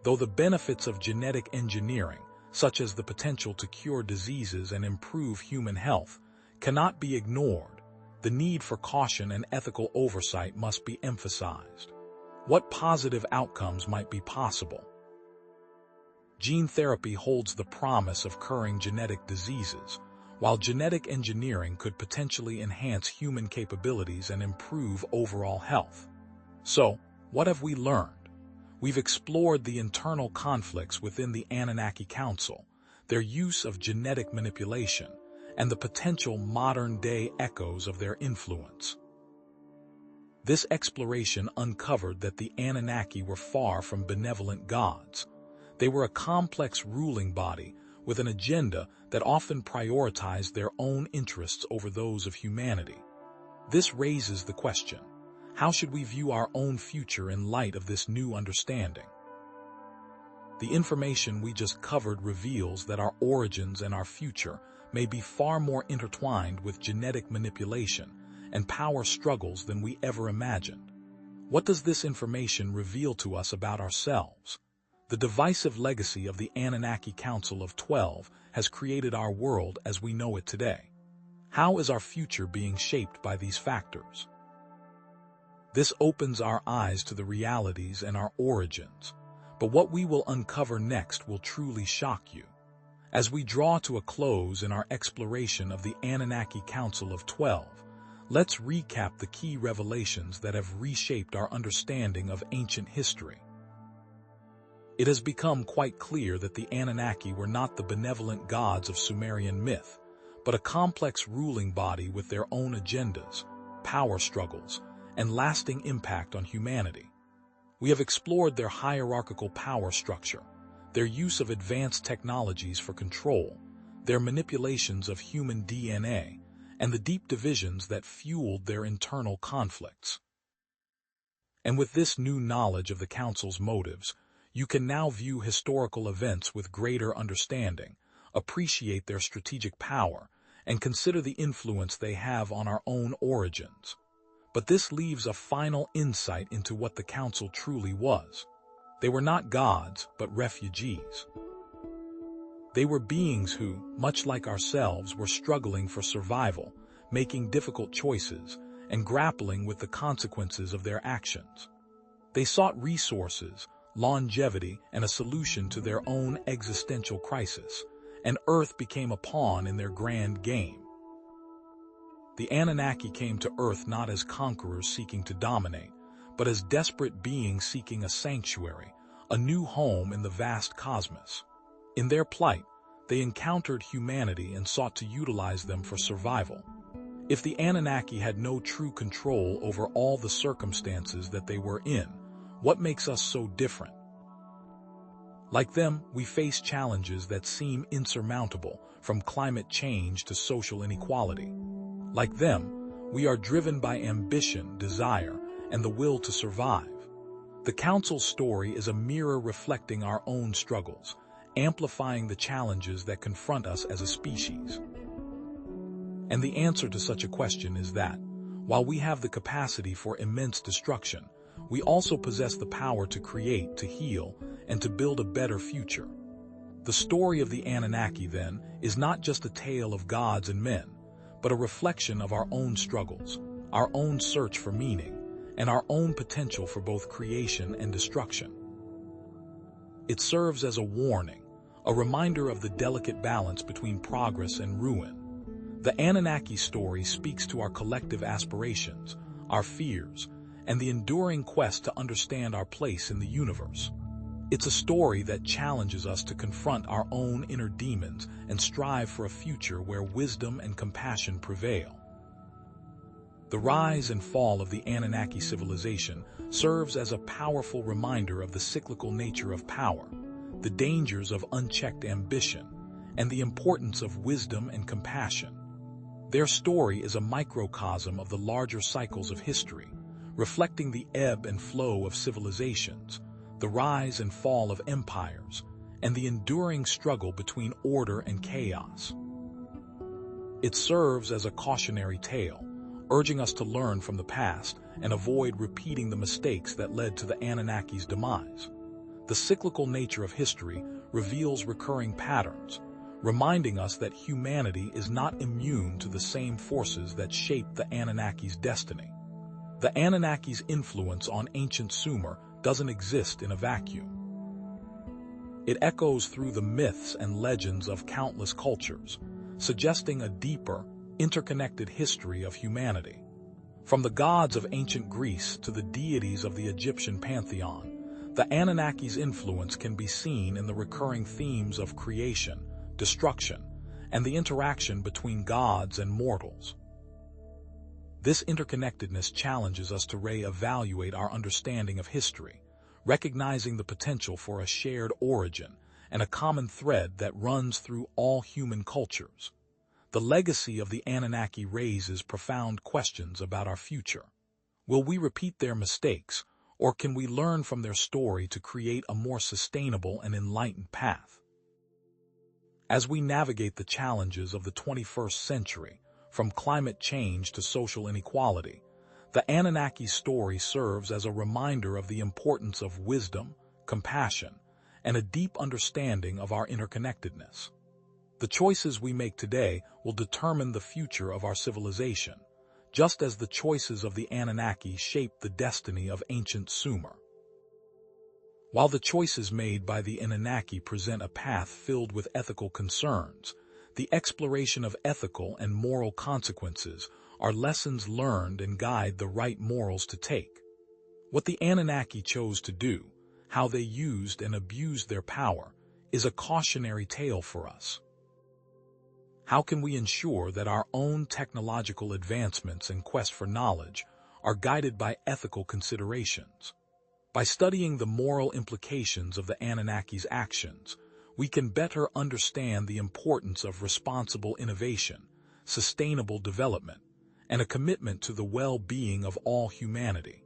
Though the benefits of genetic engineering, such as the potential to cure diseases and improve human health, cannot be ignored, the need for caution and ethical oversight must be emphasized. What positive outcomes might be possible? Gene therapy holds the promise of curing genetic diseases, while genetic engineering could potentially enhance human capabilities and improve overall health. So, what have we learned? We've explored the internal conflicts within the Anunnaki Council, their use of genetic manipulation, and the potential modern-day echoes of their influence. This exploration uncovered that the Anunnaki were far from benevolent gods. They were a complex ruling body with an agenda that often prioritized their own interests over those of humanity. This raises the question: how should we view our own future in light of this new understanding? The information we just covered reveals that our origins and our future may be far more intertwined with genetic manipulation and power struggles than we ever imagined. What does this information reveal to us about ourselves? The divisive legacy of the Anunnaki Council of 12 has created our world as we know it today. How is our future being shaped by these factors? This opens our eyes to the realities and our origins, but what we will uncover next will truly shock you. As we draw to a close in our exploration of the Anunnaki Council of 12, let's recap the key revelations that have reshaped our understanding of ancient history. It has become quite clear that the Anunnaki were not the benevolent gods of Sumerian myth, but a complex ruling body with their own agendas, power struggles, and lasting impact on humanity. We have explored their hierarchical power structure, their use of advanced technologies for control, their manipulations of human DNA, and the deep divisions that fueled their internal conflicts. And with this new knowledge of the Council's motives, you can now view historical events with greater understanding, appreciate their strategic power, and consider the influence they have on our own origins. But this leaves a final insight into what the Council truly was. They were not gods, but refugees. They were beings who, much like ourselves, were struggling for survival, making difficult choices, and grappling with the consequences of their actions. They sought resources, longevity, and a solution to their own existential crisis, and Earth became a pawn in their grand game. The Anunnaki came to Earth not as conquerors seeking to dominate, but as desperate beings seeking a sanctuary, a new home in the vast cosmos. In their plight, they encountered humanity and sought to utilize them for survival. If the Anunnaki had no true control over all the circumstances that they were in, what makes us so different? Like them, we face challenges that seem insurmountable, from climate change to social inequality. Like them, we are driven by ambition, desire, and the will to survive. The Council's story is a mirror reflecting our own struggles, amplifying the challenges that confront us as a species. And the answer to such a question is that, while we have the capacity for immense destruction, we also possess the power to create, to heal, and to build a better future. The story of the Anunnaki, then, is not just a tale of gods and men, but a reflection of our own struggles, our own search for meaning, and our own potential for both creation and destruction. It serves as a warning, a reminder of the delicate balance between progress and ruin. The Anunnaki story speaks to our collective aspirations, our fears, and the enduring quest to understand our place in the universe. It's a story that challenges us to confront our own inner demons and strive for a future where wisdom and compassion prevail. The rise and fall of the Anunnaki civilization serves as a powerful reminder of the cyclical nature of power, the dangers of unchecked ambition, and the importance of wisdom and compassion. Their story is a microcosm of the larger cycles of history, reflecting the ebb and flow of civilizations, the rise and fall of empires, and the enduring struggle between order and chaos. It serves as a cautionary tale, urging us to learn from the past and avoid repeating the mistakes that led to the Anunnaki's demise. The cyclical nature of history reveals recurring patterns, reminding us that humanity is not immune to the same forces that shaped the Anunnaki's destiny. The Anunnaki's influence on ancient Sumer doesn't exist in a vacuum. It echoes through the myths and legends of countless cultures, suggesting a deeper, interconnected history of humanity. From the gods of ancient Greece to the deities of the Egyptian pantheon, the Anunnaki's influence can be seen in the recurring themes of creation, destruction, and the interaction between gods and mortals. This interconnectedness challenges us to re-evaluate our understanding of history, recognizing the potential for a shared origin and a common thread that runs through all human cultures. The legacy of the Anunnaki raises profound questions about our future. Will we repeat their mistakes, or can we learn from their story to create a more sustainable and enlightened path? As we navigate the challenges of the 21st century, from climate change to social inequality, the Anunnaki's story serves as a reminder of the importance of wisdom, compassion, and a deep understanding of our interconnectedness. The choices we make today will determine the future of our civilization, just as the choices of the Anunnaki shaped the destiny of ancient Sumer. While the choices made by the Anunnaki present a path filled with ethical concerns, the exploration of ethical and moral consequences are lessons learned and guide the right morals to take. What the Anunnaki chose to do, how they used and abused their power, is a cautionary tale for us. How can we ensure that our own technological advancements and quest for knowledge are guided by ethical considerations? By studying the moral implications of the Anunnaki's actions, we can better understand the importance of responsible innovation, sustainable development, and a commitment to the well-being of all humanity.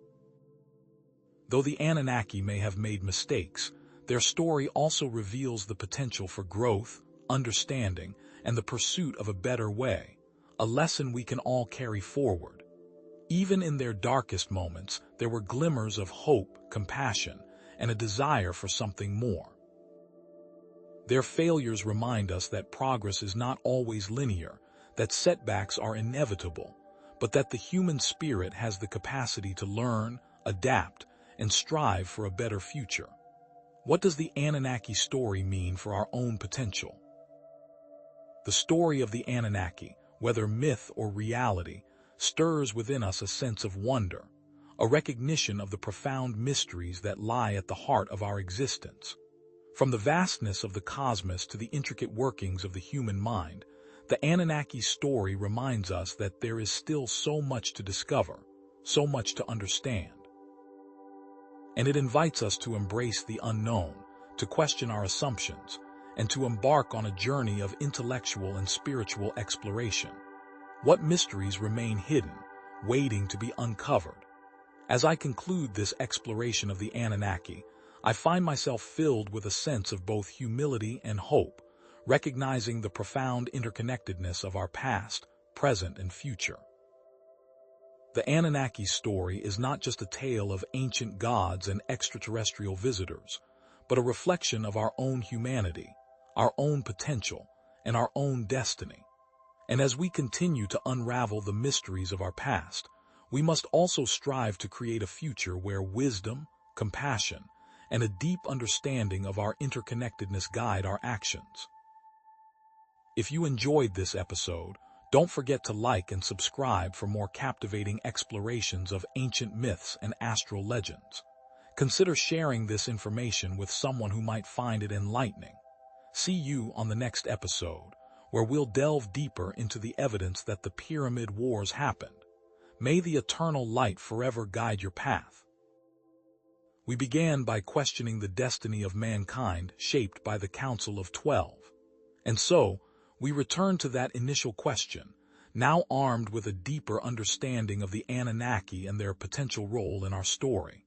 Though the Anunnaki may have made mistakes, their story also reveals the potential for growth, understanding, and the pursuit of a better way, a lesson we can all carry forward. Even in their darkest moments, there were glimmers of hope, compassion, and a desire for something more. Their failures remind us that progress is not always linear, that setbacks are inevitable, but that the human spirit has the capacity to learn, adapt, and strive for a better future. What does the Anunnaki story mean for our own potential? The story of the Anunnaki, whether myth or reality, stirs within us a sense of wonder, a recognition of the profound mysteries that lie at the heart of our existence. From the vastness of the cosmos to the intricate workings of the human mind, the Anunnaki story reminds us that there is still so much to discover, so much to understand. And it invites us to embrace the unknown, to question our assumptions, and to embark on a journey of intellectual and spiritual exploration. What mysteries remain hidden, waiting to be uncovered? As I conclude this exploration of the Anunnaki, I find myself filled with a sense of both humility and hope, recognizing the profound interconnectedness of our past, present, and future. The Anunnaki story is not just a tale of ancient gods and extraterrestrial visitors, but a reflection of our own humanity, our own potential, and our own destiny. And as we continue to unravel the mysteries of our past, we must also strive to create a future where wisdom, compassion, and a deep understanding of our interconnectedness guide our actions. If you enjoyed this episode, don't forget to like and subscribe for more captivating explorations of ancient myths and astral legends. Consider sharing this information with someone who might find it enlightening. See you on the next episode, where we'll delve deeper into the evidence that the Pyramid Wars happened. May the eternal light forever guide your path. We began by questioning the destiny of mankind shaped by the Council of 12. And so, we return to that initial question, now armed with a deeper understanding of the Anunnaki and their potential role in our story.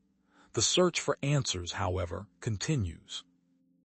The search for answers, however, continues.